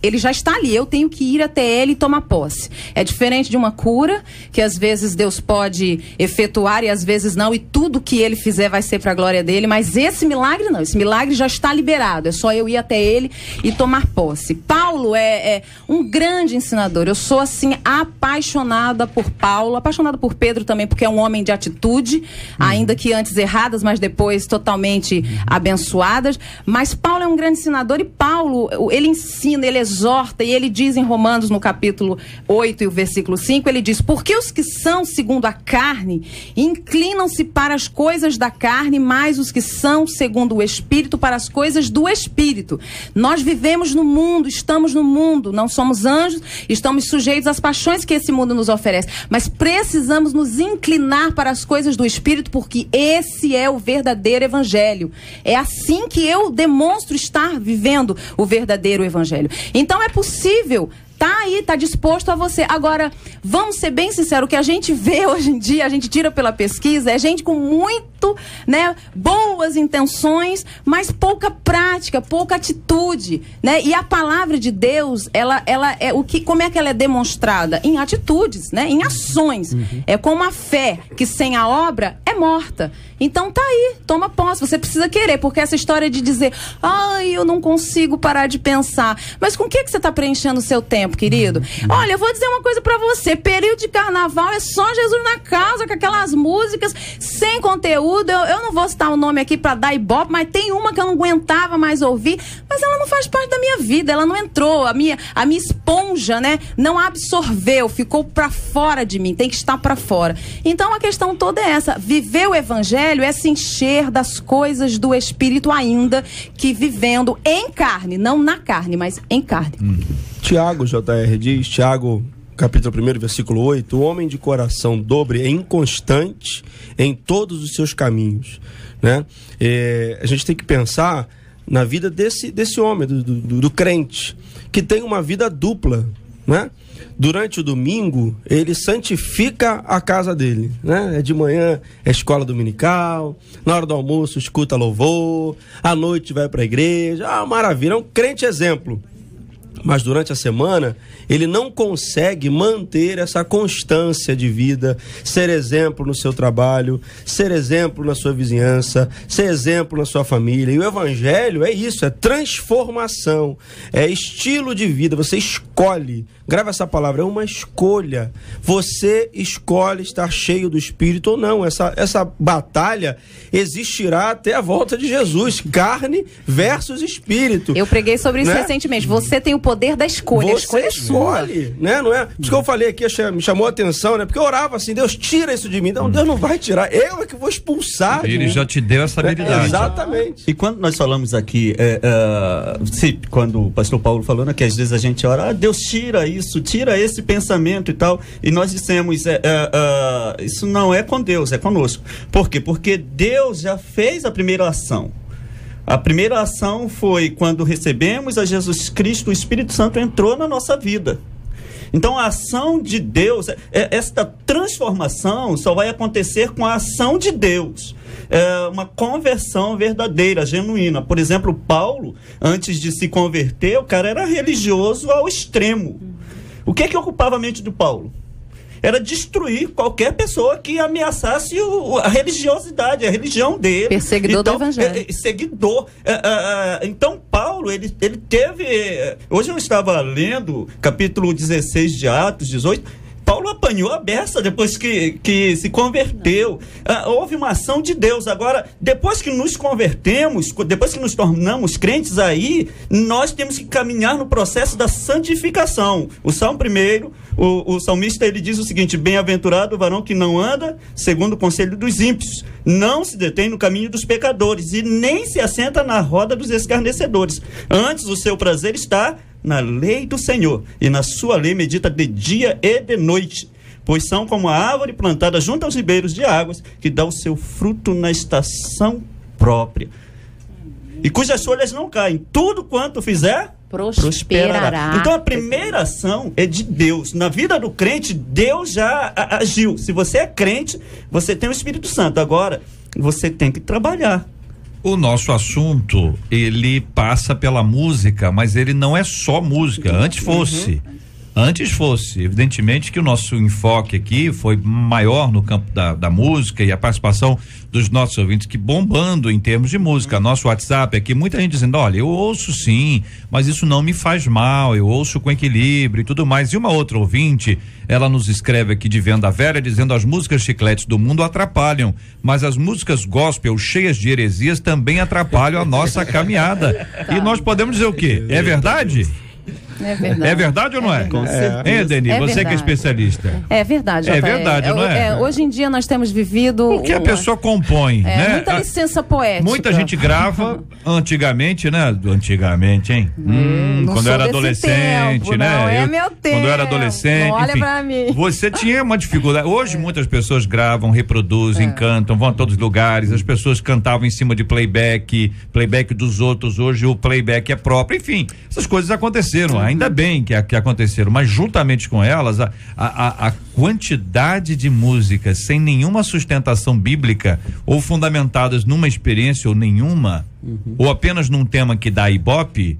ele já está ali. Eu tenho que ir até ele e tomar posse. É diferente de uma cura, que às vezes Deus pode efetuar e às vezes não, e tudo que ele fizer vai ser para a glória dele. Mas esse milagre não. Esse milagre já está liberado. É só eu ir até ele e tomar posse. Paulo é um grande ensinador. Eu sou, assim, apaixonada por Paulo, apaixonada por Pedro também, porque é um homem de atitude, ainda que antes erradas, mas depois totalmente abençoadas. Mas Paulo é um grande ensinador e Paulo, ele ensina, ele exorta, e ele diz em Romanos, no capítulo 8 e o versículo 5, ele diz: porque os que são segundo a carne inclinam-se para as coisas da carne, mas os que são segundo o Espírito para as coisas do Espírito. Nós vivemos no mundo, estamos no mundo, não somos anjos, estamos sujeitos às paixões que esse mundo nos oferece, mas precisamos nos inclinar para as coisas do Espírito, porque esse é o verdadeiro evangelho. É assim que eu demonstro estar vivendo o verdadeiro evangelho. Então é possível. Tá aí, tá disposto a você. Agora, vamos ser bem sinceros, o que a gente vê hoje em dia, a gente tira pela pesquisa, é gente com muito, boas intenções, mas pouca prática, pouca atitude, E a palavra de Deus, ela é como é que ela é demonstrada? Em atitudes, em ações. É como a fé, que sem a obra é morta. Então tá aí, toma posse, você precisa querer, porque essa história de dizer, eu não consigo parar de pensar, mas com o que você tá preenchendo o seu tempo, querido? Olha, eu vou dizer uma coisa pra você, período de carnaval é só Jesus na causa, com aquelas músicas sem conteúdo. Eu não vou citar o nome aqui pra dar ibope, mas tem uma que eu não aguentava mais ouvir, mas ela não faz parte da minha vida, ela não entrou, a minha esponja, não absorveu, ficou pra fora de mim, tem que estar pra fora. Então a questão toda é essa, viver o evangelho é se encher das coisas do Espírito, ainda que vivendo em carne, não na carne, mas em carne. Tiago, JR, diz, Tiago, capítulo 1, versículo 8, o homem de coração dobre é inconstante em todos os seus caminhos, a gente tem que pensar na vida desse homem, do crente, que tem uma vida dupla, Durante o domingo, ele santifica a casa dele, De manhã é escola dominical, na hora do almoço escuta louvor, à noite vai para a igreja, maravilha, é um crente exemplo. Mas durante a semana, ele não consegue manter essa constância de vida, ser exemplo no seu trabalho, ser exemplo na sua vizinhança, ser exemplo na sua família. E o evangelho é isso, é transformação, é estilo de vida, você escolhe. Grava essa palavra, é uma escolha. Você escolhe estar cheio do Espírito ou não. Essa batalha existirá até a volta de Jesus. Carne versus Espírito. Eu preguei sobre isso recentemente. Você tem o poder da escolha. A escolha é sua. Não é? Por isso que eu falei aqui, me chamou a atenção, Porque eu orava assim, Deus tira isso de mim. Não, Deus não vai tirar. Eu é que vou expulsar. Ele já te deu essa habilidade. Exatamente. E quando nós falamos aqui, quando o pastor Paulo falou, que às vezes a gente ora, Deus tira isso, tira esse pensamento e tal, e nós dissemos, isso não é com Deus, é conosco. Por quê? Porque Deus já fez a primeira ação. A primeira ação foi quando recebemos a Jesus Cristo, o Espírito Santo entrou na nossa vida. Então a ação de Deus, esta transformação só vai acontecer com a ação de Deus. Uma conversão verdadeira, genuína. Por exemplo, Paulo, antes de se converter, o cara era religioso ao extremo. O que ocupava a mente de Paulo? Era destruir qualquer pessoa que ameaçasse a religiosidade, a religião dele. Perseguidor do evangelho. Seguidor. Então, Paulo, ele teve... Hoje eu estava lendo capítulo 16 de Atos, 18... Paulo apanhou a beça depois que se converteu. Houve uma ação de Deus. Agora, depois que nos convertemos, depois que nos tornamos crentes aí, nós temos que caminhar no processo da santificação. O Salmo 1, o salmista, ele diz o seguinte: bem-aventurado o varão que não anda segundo o conselho dos ímpios, não se detém no caminho dos pecadores e nem se assenta na roda dos escarnecedores. Antes, o seu prazer está na lei do Senhor, e na sua lei medita de dia e de noite. Pois são como a árvore plantada junto aos ribeiros de águas, que dá o seu fruto na estação própria, e cujas folhas não caem. Tudo quanto fizer, prosperará. Então a primeira ação é de Deus. Na vida do crente, Deus já agiu. Se você é crente, você tem o Espírito Santo. Agora, você tem que trabalhar. O nosso assunto, ele passa pela música, mas ele não é só música. Antes fosse. Evidentemente que o nosso enfoque aqui foi maior no campo da música e a participação dos nossos ouvintes que bombando em termos de música. Nosso WhatsApp aqui, muita gente dizendo: olha, eu ouço sim, mas isso não me faz mal, eu ouço com equilíbrio e tudo mais. E uma outra ouvinte, ela nos escreve aqui de Venda Velha, dizendo: as músicas chicletes do mundo atrapalham, mas as músicas gospel cheias de heresias também atrapalham a nossa caminhada. E nós podemos dizer o quê? É verdade? É verdade. É verdade ou não é? Com certeza. Deni, você verdade. que é especialista. É verdade. É verdade, não é? Hoje em dia nós temos vivido... O que a pessoa compõe, né? Muita licença poética. Muita gente grava antigamente, né? Antigamente, hein? Quando eu era adolescente, tempo, né? Não é meu tempo. Quando eu era adolescente, não olha enfim, pra mim. Você tinha uma dificuldade. Hoje muitas pessoas gravam, reproduzem, cantam, vão a todos os lugares. As pessoas cantavam em cima de playback dos outros. Hoje o playback é próprio. Enfim, essas coisas aconteceram. Ainda bem que aconteceram, mas juntamente com elas a quantidade de músicas sem nenhuma sustentação bíblica ou fundamentadas numa experiência ou nenhuma, ou apenas num tema que dá ibope,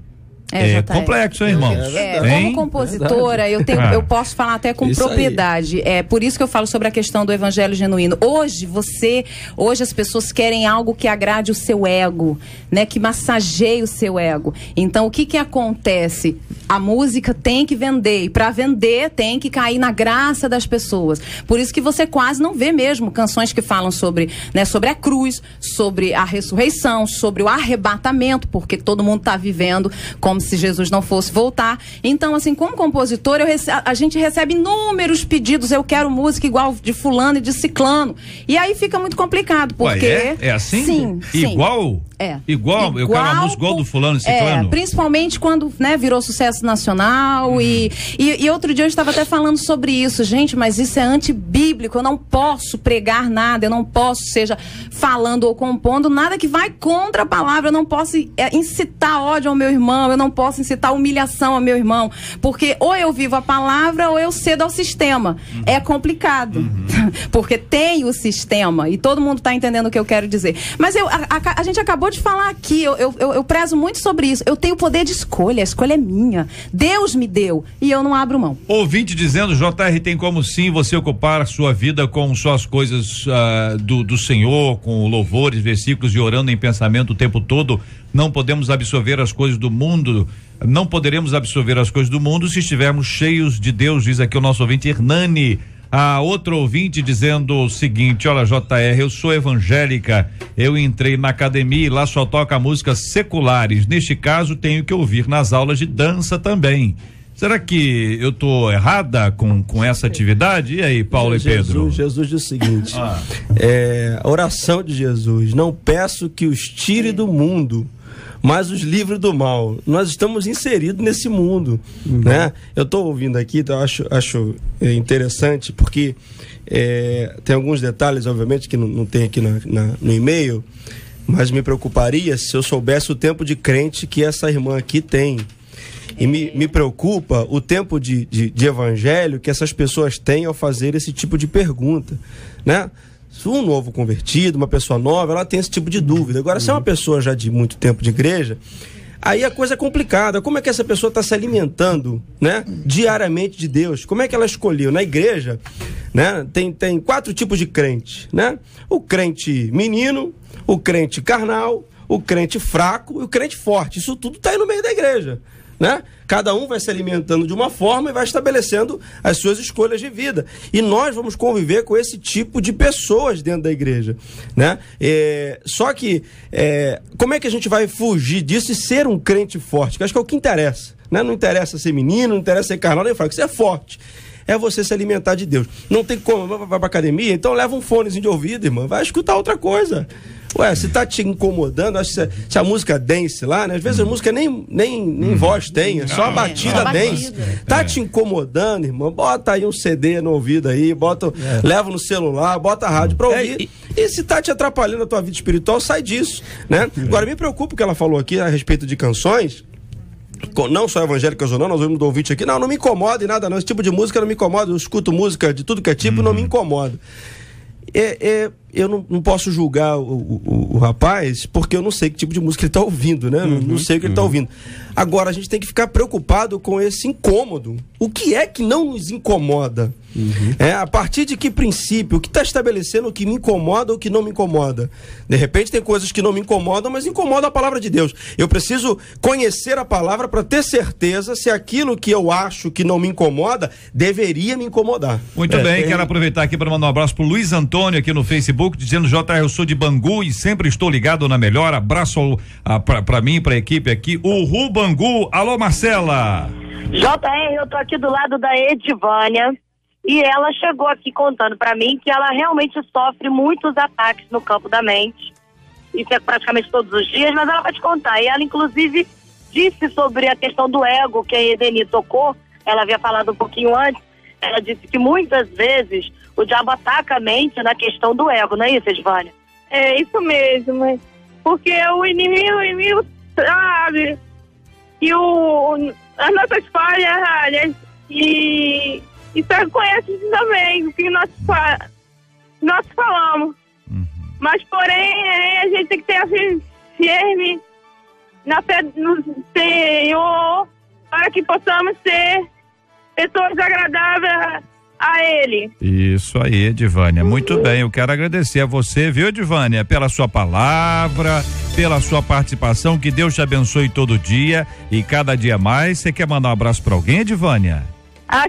é complexo, hein, irmãos? Como compositora, eu posso falar até com propriedade. É por isso que eu falo sobre a questão do evangelho genuíno. Hoje as pessoas querem algo que agrade o seu ego, né? Que massageie o seu ego. Então, o que acontece? A música tem que vender, e para vender tem que cair na graça das pessoas. Por isso que você quase não vê mesmo canções que falam sobre, né, sobre a cruz, sobre a ressurreição, sobre o arrebatamento, porque todo mundo está vivendo como se Jesus não fosse voltar. Então, assim, como compositor, a gente recebe inúmeros pedidos: eu quero música igual de fulano e de ciclano. E aí fica muito complicado, porque... É assim? Sim. Igual? Igual? Eu quero uma música igual do fulano e ciclano? Principalmente quando, né, virou sucesso nacional. E outro dia eu estava até falando sobre isso. Gente, mas isso é antibíblico. Eu não posso pregar nada, eu não posso, seja falando ou compondo, nada que vai contra a palavra. Eu não posso incitar ódio ao meu irmão, eu não posso incitar humilhação ao meu irmão, porque ou eu vivo a palavra ou eu cedo ao sistema. É complicado, porque tem o sistema e todo mundo está entendendo o que eu quero dizer. Mas a gente acabou de falar aqui, eu prezo muito sobre isso. Eu tenho o poder de escolha, a escolha é minha. Deus me deu e eu não abro mão. Ouvinte dizendo: JR, tem como sim você ocupar a sua vida com só as coisas do Senhor, com louvores, versículos e orando em pensamento o tempo todo. Não podemos absorver as coisas do mundo, não poderemos absorver as coisas do mundo se estivermos cheios de Deus, diz aqui o nosso ouvinte Hernani. A outro ouvinte dizendo o seguinte: olha, JR, eu sou evangélica, eu entrei na academia e lá só toca músicas seculares, neste caso tenho que ouvir nas aulas de dança também. Será que eu tô errada com essa atividade? E aí, Paulo e Pedro? Jesus diz o seguinte, a oração de Jesus: não peço que os tire do mundo, mas os livre do mal. Nós estamos inseridos nesse mundo, né? Eu estou ouvindo aqui, então acho interessante, porque tem alguns detalhes, obviamente, que não tem aqui no e-mail, mas me preocuparia se eu soubesse o tempo de crente que essa irmã aqui tem. E me preocupa o tempo de evangelho que essas pessoas têm ao fazer esse tipo de pergunta, né? Se um novo convertido, uma pessoa nova, ela tem esse tipo de dúvida. Agora, se é uma pessoa já de muito tempo de igreja, aí a coisa é complicada. Como é que essa pessoa está se alimentando, né, diariamente de Deus? Como é que ela escolheu? Na igreja, né, tem 4 tipos de crente, né? O crente menino, o crente carnal, o crente fraco e o crente forte. Isso tudo está aí no meio da igreja, né? Cada um vai se alimentando de uma forma e vai estabelecendo as suas escolhas de vida. E nós vamos conviver com esse tipo de pessoas dentro da igreja, né? Só que, como é que a gente vai fugir disso e ser um crente forte? Que acho que é o que interessa, né? Não interessa ser menino, não interessa ser carnal, nem fraco. Você é forte. É você se alimentar de Deus. Não tem como, vai pra academia, então leva um fonezinho de ouvido, irmão, vai escutar outra coisa. Ué, se tá te incomodando, acho que se a música dance lá, né? Às vezes a música nem voz tem, é só a batida dance. Tá te incomodando, irmão, bota aí um CD no ouvido aí, leva no celular, bota a rádio pra ouvir. E se tá te atrapalhando a tua vida espiritual, sai disso, né? Agora, me preocupa o que ela falou aqui a respeito de canções, não só evangélicas ou não, nós ouvimos do ouvinte aqui, não me incomoda em nada não, esse tipo de música não me incomoda, eu escuto música de tudo que é tipo, não me incomoda. Eu não posso julgar o rapaz, porque eu não sei que tipo de música ele está ouvindo, né? Não sei o que ele está ouvindo. Agora, a gente tem que ficar preocupado com esse incômodo. O que é que não nos incomoda? A partir de que princípio? O que está estabelecendo o que me incomoda ou o que não me incomoda? De repente tem coisas que não me incomodam, mas incomoda a palavra de Deus. Eu preciso conhecer a palavra para ter certeza se aquilo que eu acho que não me incomoda deveria me incomodar. Muito bem, quero aproveitar aqui para mandar um abraço pro Luiz Antônio aqui no Facebook, dizendo: JR, eu sou de Bangu e sempre estou ligado na melhor. Abraço para mim, para a equipe aqui. Uhul, Bangu. Alô, Marcela. JR, eu tô aqui do lado da Edivânia e ela chegou aqui contando para mim que ela realmente sofre muitos ataques no campo da mente. Isso é praticamente todos os dias, mas ela vai te contar. E ela, inclusive, disse sobre a questão do ego que a Edeni tocou. Ela havia falado um pouquinho antes. Ela disse que muitas vezes o diabo ataca a mente na questão do ego, não é isso, Edivânia? É isso mesmo, porque o inimigo sabe que as nossas falhas e só conhece também o que nós falamos. Mas, porém, a gente tem que ter firme na fé no Senhor para que possamos ser pessoas agradáveis a Ele. Isso aí, Edivânia. Muito bem, eu quero agradecer a você, viu, Edivânia, pela sua palavra, pela sua participação. Que Deus te abençoe todo dia e cada dia mais. Você quer mandar um abraço para alguém, Edivânia?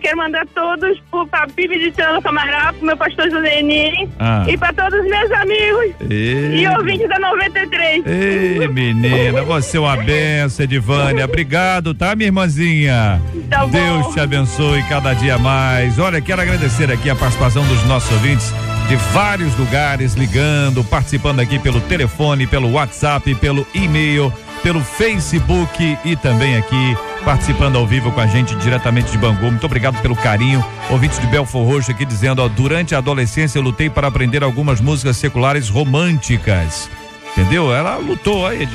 Quero mandar todos para a Bibi de Tiana Camará, para o meu pastor Joseni e para todos os meus amigos e ouvintes da 93. Ei, menina, você é uma benção, Edivânia. Obrigado, tá, minha irmãzinha? Tá bom. Deus te abençoe cada dia mais. Olha, quero agradecer aqui a participação dos nossos ouvintes de vários lugares, ligando, participando aqui pelo telefone, pelo WhatsApp, pelo e-mail, pelo Facebook e também aqui participando ao vivo com a gente diretamente de Bangu. Muito obrigado pelo carinho. Ouvintes de Belfor Roxo aqui dizendo: durante a adolescência eu lutei para aprender algumas músicas seculares românticas. Entendeu? Ela lutou aí,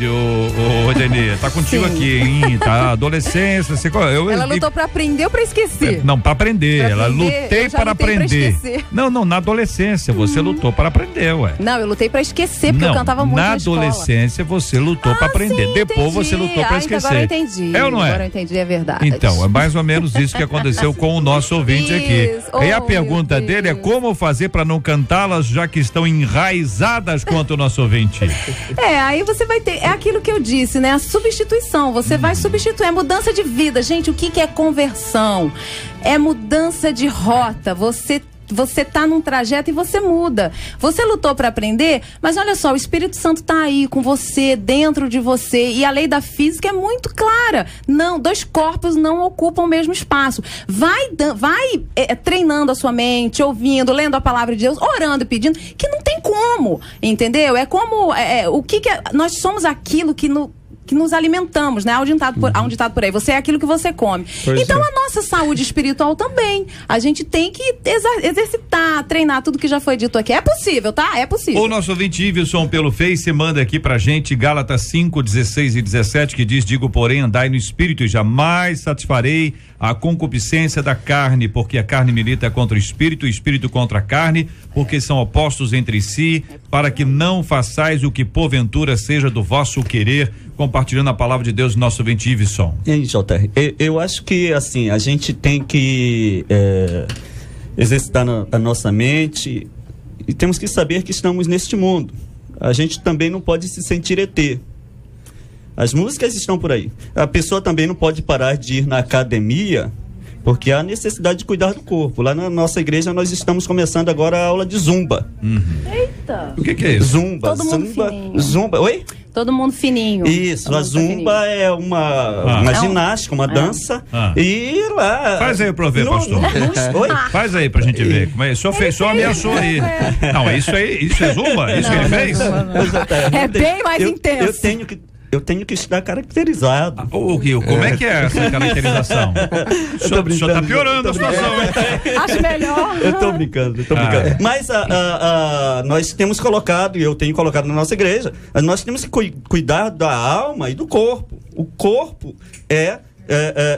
Rodeni, tá contigo aqui, hein? Tá, adolescência, ela lutou pra aprender ou pra esquecer? Não, pra aprender. Ela lutei para aprender. Não, na adolescência você lutou para aprender, ué. Não, eu lutei pra esquecer, porque eu cantava muito na adolescência você lutou pra aprender. Sim, depois você lutou pra esquecer. Agora eu entendi. É ou não é? Agora eu entendi, é verdade. Então, é mais ou menos isso que aconteceu com o nosso ouvinte aqui. E a pergunta dele é: como fazer para não cantá-las, já que estão enraizadas quanto o nosso ouvinte? Aí você vai ter, é aquilo que eu disse, né? A substituição, você vai substituir, é mudança de vida. Gente, o que é conversão? É mudança de rota, você tá num trajeto e você muda. Você lutou para aprender, mas olha só, o Espírito Santo tá aí com você, dentro de você, e a lei da física é muito clara. Não, dois corpos não ocupam o mesmo espaço. Vai treinando a sua mente, ouvindo, lendo a palavra de Deus, orando e pedindo, que não tem como, entendeu? É como, nós somos aquilo que nos alimentamos, né? Há um ditado por aí, você é aquilo que você come. Então a nossa saúde espiritual também. A gente tem que exercitar, treinar tudo que já foi dito aqui. É possível, tá? É possível. O nosso ouvinte Iveson pelo Face manda aqui pra gente Gálatas 5, 16 e 17, que diz: digo, porém, andai no espírito e jamais satisfarei a concupiscência da carne, porque a carne milita contra o espírito contra a carne, porque são opostos entre si, para que não façais o que porventura seja do vosso querer. Compartilhando a palavra de Deus, nosso ouvinte Iveson. E aí, JR, eu acho que assim, a gente tem que exercitar a nossa mente e temos que saber que estamos neste mundo. A gente também não pode se sentir ET. As músicas estão por aí. A pessoa também não pode parar de ir na academia, porque há necessidade de cuidar do corpo. Lá na nossa igreja nós estamos começando agora a aula de zumba. Eita! O que é isso? Zumba. Todo mundo fininho. Zumba. Oi? Todo mundo fininho. Isso, a zumba é uma ginástica, uma dança. E lá... Faz aí pra eu ver, pastor. Oi? Faz aí pra gente ver. Como é? Só ameaçou aí. Não, isso é zumba? Isso que ele fez? É bem mais intenso. Eu tenho que estar caracterizado. Como é que é essa caracterização? O senhor tá piorando a situação, hein? Acho melhor. Eu tô brincando. Mas nós temos colocado, e eu tenho colocado na nossa igreja, nós temos que cuidar da alma e do corpo. O corpo é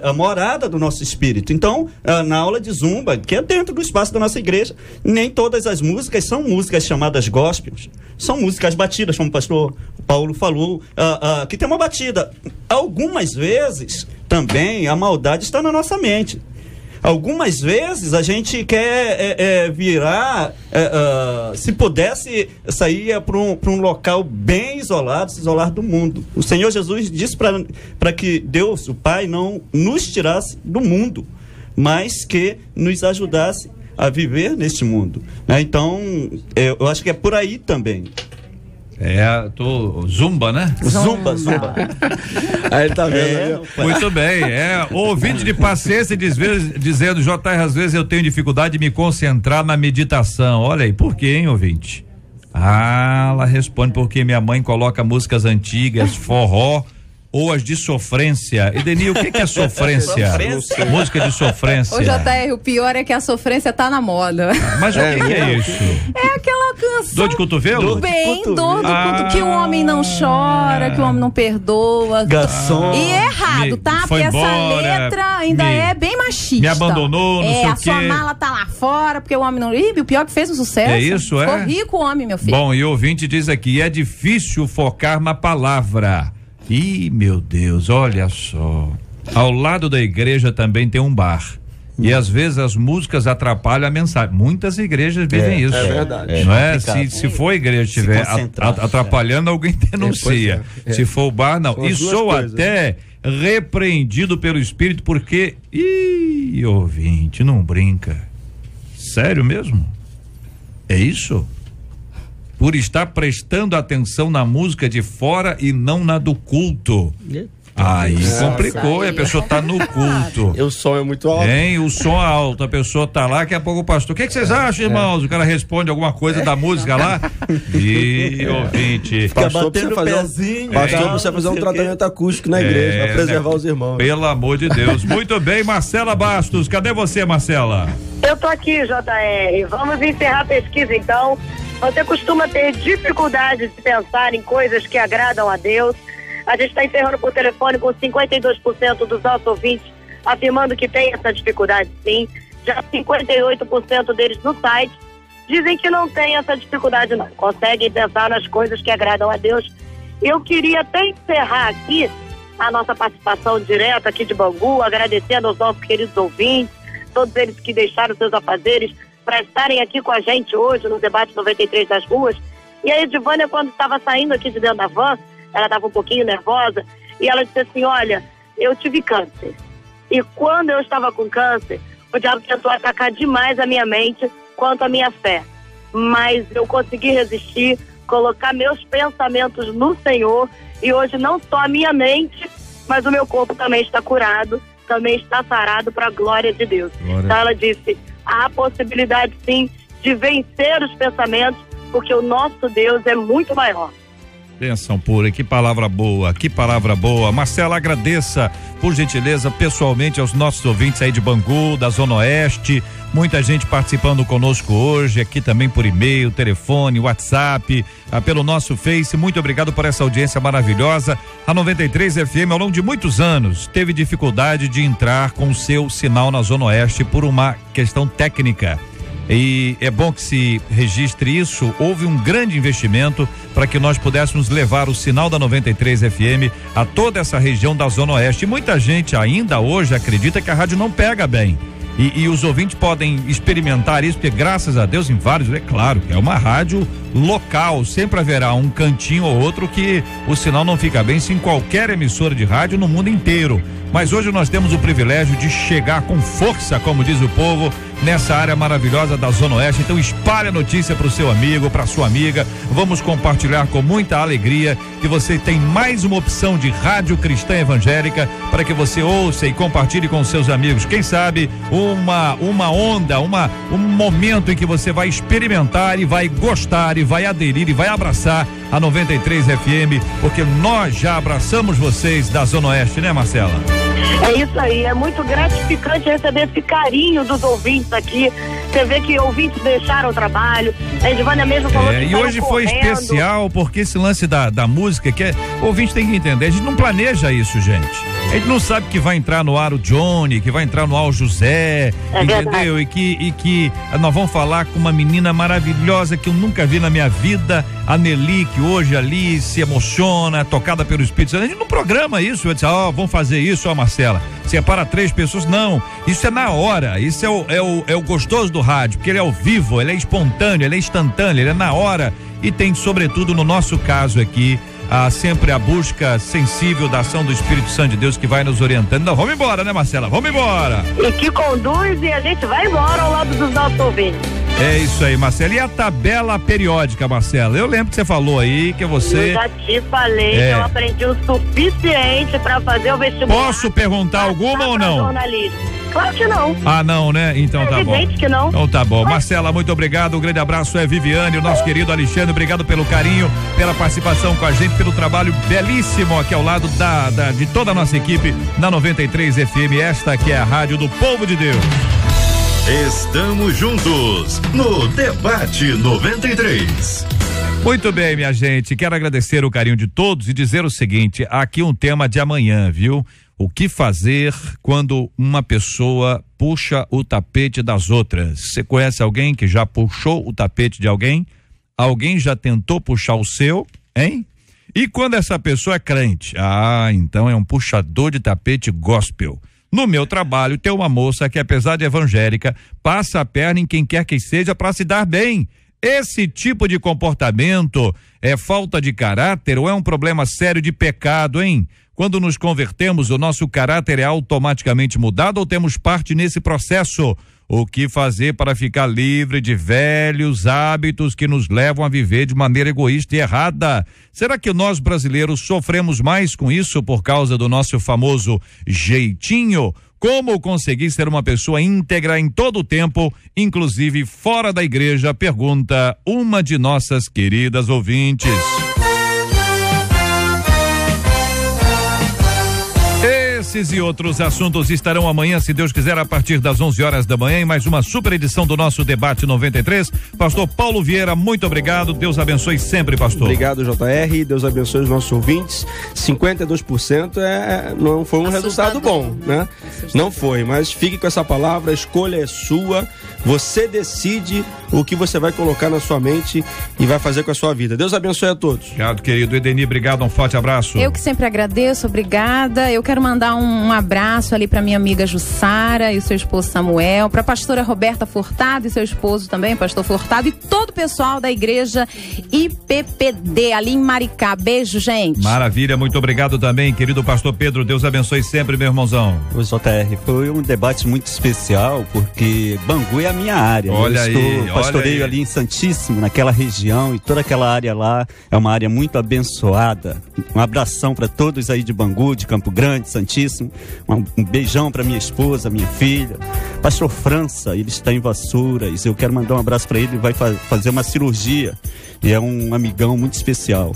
a morada do nosso espírito. Então, na aula de zumba, que é dentro do espaço da nossa igreja, nem todas as músicas são músicas chamadas gospels. São músicas batidas, como o pastor Paulo falou, que tem uma batida. Algumas vezes, também, a maldade está na nossa mente. Algumas vezes a gente quer virar, se pudesse, sair para um local bem isolado, se isolar do mundo. O Senhor Jesus disse para que Deus, o Pai, não nos tirasse do mundo, mas que nos ajudasse a viver neste mundo. Então, eu acho que é por aí também. Zumba, né? Zumba. Aí tá vendo. Muito bem. Ouvinte de paciência dizendo, JR, às vezes eu tenho dificuldade de me concentrar na meditação. Olha aí, por quê, hein, ouvinte? Ela responde porque minha mãe coloca músicas antigas, forró, ou as de sofrência. Edenil, o que é sofrência? Música de sofrência. Ô, JR, o pior é que a sofrência tá na moda. Mas o que é isso? É aquela canção. Dor de cotovelo? Dor do cotovelo. Que o homem não chora, que o homem não perdoa. Garçom. E é errado, tá? Porque essa letra ainda é bem machista. Me abandonou, não sei o quê. A sua mala tá lá fora, porque o homem não... Ih, o pior que fez um sucesso. É isso, Ficou rico o homem, meu filho. Bom, e o ouvinte diz aqui, é difícil focar na palavra. Ih, meu Deus, olha só. Ao lado da igreja também tem um bar. E às vezes as músicas atrapalham a mensagem. Muitas igrejas vivem isso. É verdade. Não é? Se for a igreja estiver atrapalhando, alguém denuncia. Se for o bar, não. E sou até repreendido pelo Espírito porque... Ih, ouvinte, não brinca. Sério mesmo? É isso? Por estar prestando atenção na música de fora e não na do culto. Aí complicou, e a pessoa tá no culto. E o som é muito alto. O som é alto, a pessoa tá lá, daqui a pouco o pastor, o que vocês acham, irmãos? O cara responde alguma coisa da música lá. E ouvinte. Pastor precisa fazer um tratamento acústico na igreja, pra preservar os irmãos. Pelo amor de Deus. Muito bem, Marcela Bastos, cadê você, Marcela? Eu tô aqui, JR. Vamos encerrar a pesquisa, então. Você costuma ter dificuldade de pensar em coisas que agradam a Deus? A gente está encerrando por telefone com 52% dos nossos ouvintes afirmando que tem essa dificuldade, sim. Já 58% deles no site dizem que não tem essa dificuldade, não. Conseguem pensar nas coisas que agradam a Deus. Eu queria até encerrar aqui a nossa participação direta aqui de Bangu, agradecendo aos nossos queridos ouvintes, todos eles que deixaram seus afazeres para estarem aqui com a gente hoje no debate 93 das ruas. E a Edivânia, quando estava saindo aqui de dentro da van, ela estava um pouquinho nervosa, e ela disse assim, olha, eu tive câncer. E quando eu estava com câncer, o diabo tentou atacar demais a minha mente quanto a minha fé. Mas eu consegui resistir, colocar meus pensamentos no Senhor, e hoje não só a minha mente, mas o meu corpo também está curado, também está sarado para a glória de Deus. Então ela disse, há a possibilidade sim de vencer os pensamentos, porque o nosso Deus é muito maior. Bênção pura, que palavra boa, que palavra boa. Marcela, agradeça, por gentileza, pessoalmente aos nossos ouvintes aí de Bangu, da Zona Oeste, muita gente participando conosco hoje, aqui também por e-mail, telefone, WhatsApp, pelo nosso Face. Muito obrigado por essa audiência maravilhosa. A 93 FM, ao longo de muitos anos, teve dificuldade de entrar com o seu sinal na Zona Oeste por uma questão técnica. E é bom que se registre isso. Houve um grande investimento para que nós pudéssemos levar o sinal da 93 FM a toda essa região da Zona Oeste. E muita gente ainda hoje acredita que a rádio não pega bem. E os ouvintes podem experimentar isso, porque graças a Deus em vários, é claro, é uma rádio local, sempre haverá um cantinho ou outro que o sinal não fica bem, sim, qualquer emissora de rádio no mundo inteiro. Mas hoje nós temos o privilégio de chegar com força, como diz o povo, nessa área maravilhosa da Zona Oeste. Então espalhe a notícia para o seu amigo, para sua amiga. Vamos compartilhar com muita alegria que você tem mais uma opção de rádio cristã evangélica para que você ouça e compartilhe com seus amigos. Quem sabe uma onda, um momento em que você vai experimentar e vai gostar e vai aderir e vai abraçar a 93 FM, porque nós já abraçamos vocês da Zona Oeste, né, Marcela? É isso aí, é muito gratificante receber esse carinho dos ouvintes aqui. Você vê que ouvintes deixaram o trabalho. A Edvânia mesmo falou que e hoje foi especial porque esse lance da música, que o ouvinte tem que entender, a gente não planeja isso, gente. A gente não sabe que vai entrar no ar o Johnny, que vai entrar no ar o José, entendeu? E que nós vamos falar com uma menina maravilhosa que eu nunca vi na minha vida, a Nelly, que hoje ali se emociona, tocada pelo Espírito Santo. A gente não programa isso, eu disse, vamos fazer isso, Marcela. Separa 3 pessoas, não, isso é na hora, isso é o gostoso do rádio, porque ele é ao vivo, ele é espontâneo, ele é instantâneo, ele é na hora e tem, sobretudo no nosso caso aqui, sempre a busca sensível da ação do Espírito Santo de Deus que vai nos orientando. Não, vamos embora, né, Marcela? Vamos embora! E que conduz e a gente vai embora ao lado dos nossos ouvintes. É isso aí, Marcela. E a tabela periódica, Marcela? Eu lembro que você falou aí que você... Eu já te falei que eu aprendi o suficiente para fazer o vestibular. Posso perguntar alguma ou não? Claro que não. Não, né? Então tá bom. Evidente que não. Então tá bom. Marcela, muito obrigado. Um grande abraço. Viviane, o nosso querido Alexandre. Obrigado pelo carinho, pela participação com a gente, pelo trabalho belíssimo aqui ao lado de toda a nossa equipe na 93 FM. Esta que é a rádio do povo de Deus. Estamos juntos no Debate 93. Muito bem, minha gente. Quero agradecer o carinho de todos e dizer o seguinte: aqui um tema de amanhã, viu? O que fazer quando uma pessoa puxa o tapete das outras? Você conhece alguém que já puxou o tapete de alguém? Alguém já tentou puxar o seu, hein? E quando essa pessoa é crente? Então é um puxador de tapete gospel. No meu trabalho tem uma moça que, apesar de evangélica, passa a perna em quem quer que seja para se dar bem. Esse tipo de comportamento é falta de caráter ou é um problema sério de pecado, hein? Quando nos convertemos, o nosso caráter é automaticamente mudado ou temos parte nesse processo? O que fazer para ficar livre de velhos hábitos que nos levam a viver de maneira egoísta e errada? Será que nós brasileiros sofremos mais com isso por causa do nosso famoso jeitinho? Como conseguir ser uma pessoa íntegra em todo o tempo, inclusive fora da igreja? Pergunta uma de nossas queridas ouvintes. Esses e outros assuntos estarão amanhã, se Deus quiser, a partir das 11 horas da manhã, em mais uma super edição do nosso Debate 93. Pastor Paulo Vieira, muito obrigado. Deus abençoe sempre, pastor. Obrigado, JR. Deus abençoe os nossos ouvintes. 52% não foi um resultado bom, né? Não foi, mas fique com essa palavra, a escolha é sua. Você decide o que você vai colocar na sua mente e vai fazer com a sua vida. Deus abençoe a todos. Obrigado, querido. Edeni, obrigado, um forte abraço. Eu que sempre agradeço, obrigada. Eu quero mandar um abraço ali para minha amiga Jussara e o seu esposo Samuel, para a pastora Roberta Furtado e seu esposo também, pastor Furtado, e todo o pessoal da igreja IPPD ali em Maricá. Beijo, gente. Maravilha, muito obrigado também, querido pastor Pedro. Deus abençoe sempre, meu irmãozão. O JR, foi um debate muito especial, porque Bangu é a minha área. Olha aí, pastoreio ali em Santíssimo, naquela região, e toda aquela área lá é uma área muito abençoada. Um abração para todos aí de Bangu, de Campo Grande, Santíssimo. Um beijão para minha esposa, minha filha. Pastor França, ele está em Vassouras. Eu quero mandar um abraço para ele. Ele vai fazer uma cirurgia e é um amigão muito especial.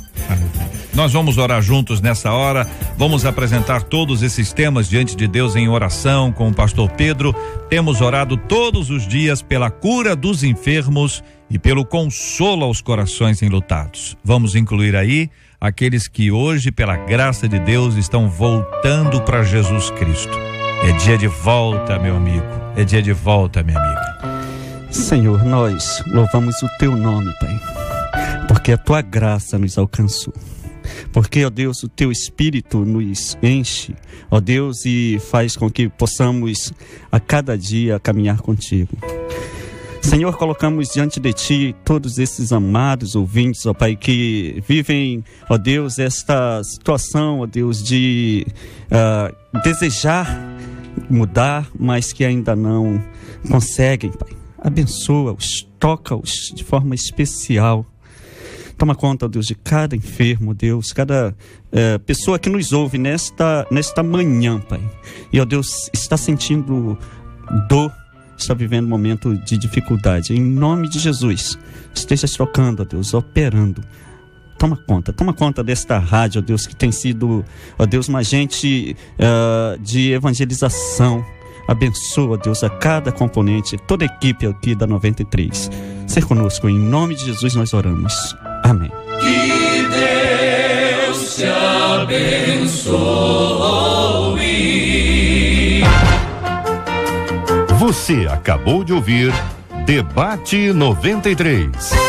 Nós vamos orar juntos nessa hora. Vamos apresentar todos esses temas diante de Deus em oração com o pastor Pedro. Temos orado todos os dias pela cura dos enfermos e pelo consolo aos corações enlutados. Vamos incluir aí aqueles que hoje, pela graça de Deus, estão voltando para Jesus Cristo. É dia de volta, meu amigo. É dia de volta, minha amiga. Senhor, nós louvamos o teu nome, Pai, porque a tua graça nos alcançou. porque, ó Deus, o Teu Espírito nos enche, ó Deus, e faz com que possamos a cada dia caminhar contigo. Senhor, colocamos diante de Ti todos esses amados ouvintes, ó Pai, que vivem, ó Deus, esta situação, ó Deus, de desejar mudar, mas que ainda não conseguem, Pai. Abençoa-os, toca-os de forma especial. Toma conta, ó Deus, de cada enfermo, Deus, cada pessoa que nos ouve nesta manhã, Pai. E, ó Deus, está sentindo dor, está vivendo um momento de dificuldade. Em nome de Jesus, esteja trocando, ó Deus, operando. Toma conta desta rádio, ó Deus, que tem sido, ó Deus, uma agente de evangelização. Abençoa, ó Deus, a cada componente, toda a equipe aqui da 93. Ser conosco, em nome de Jesus nós oramos. Amém. Que Deus te abençoe. Você acabou de ouvir Debate 93.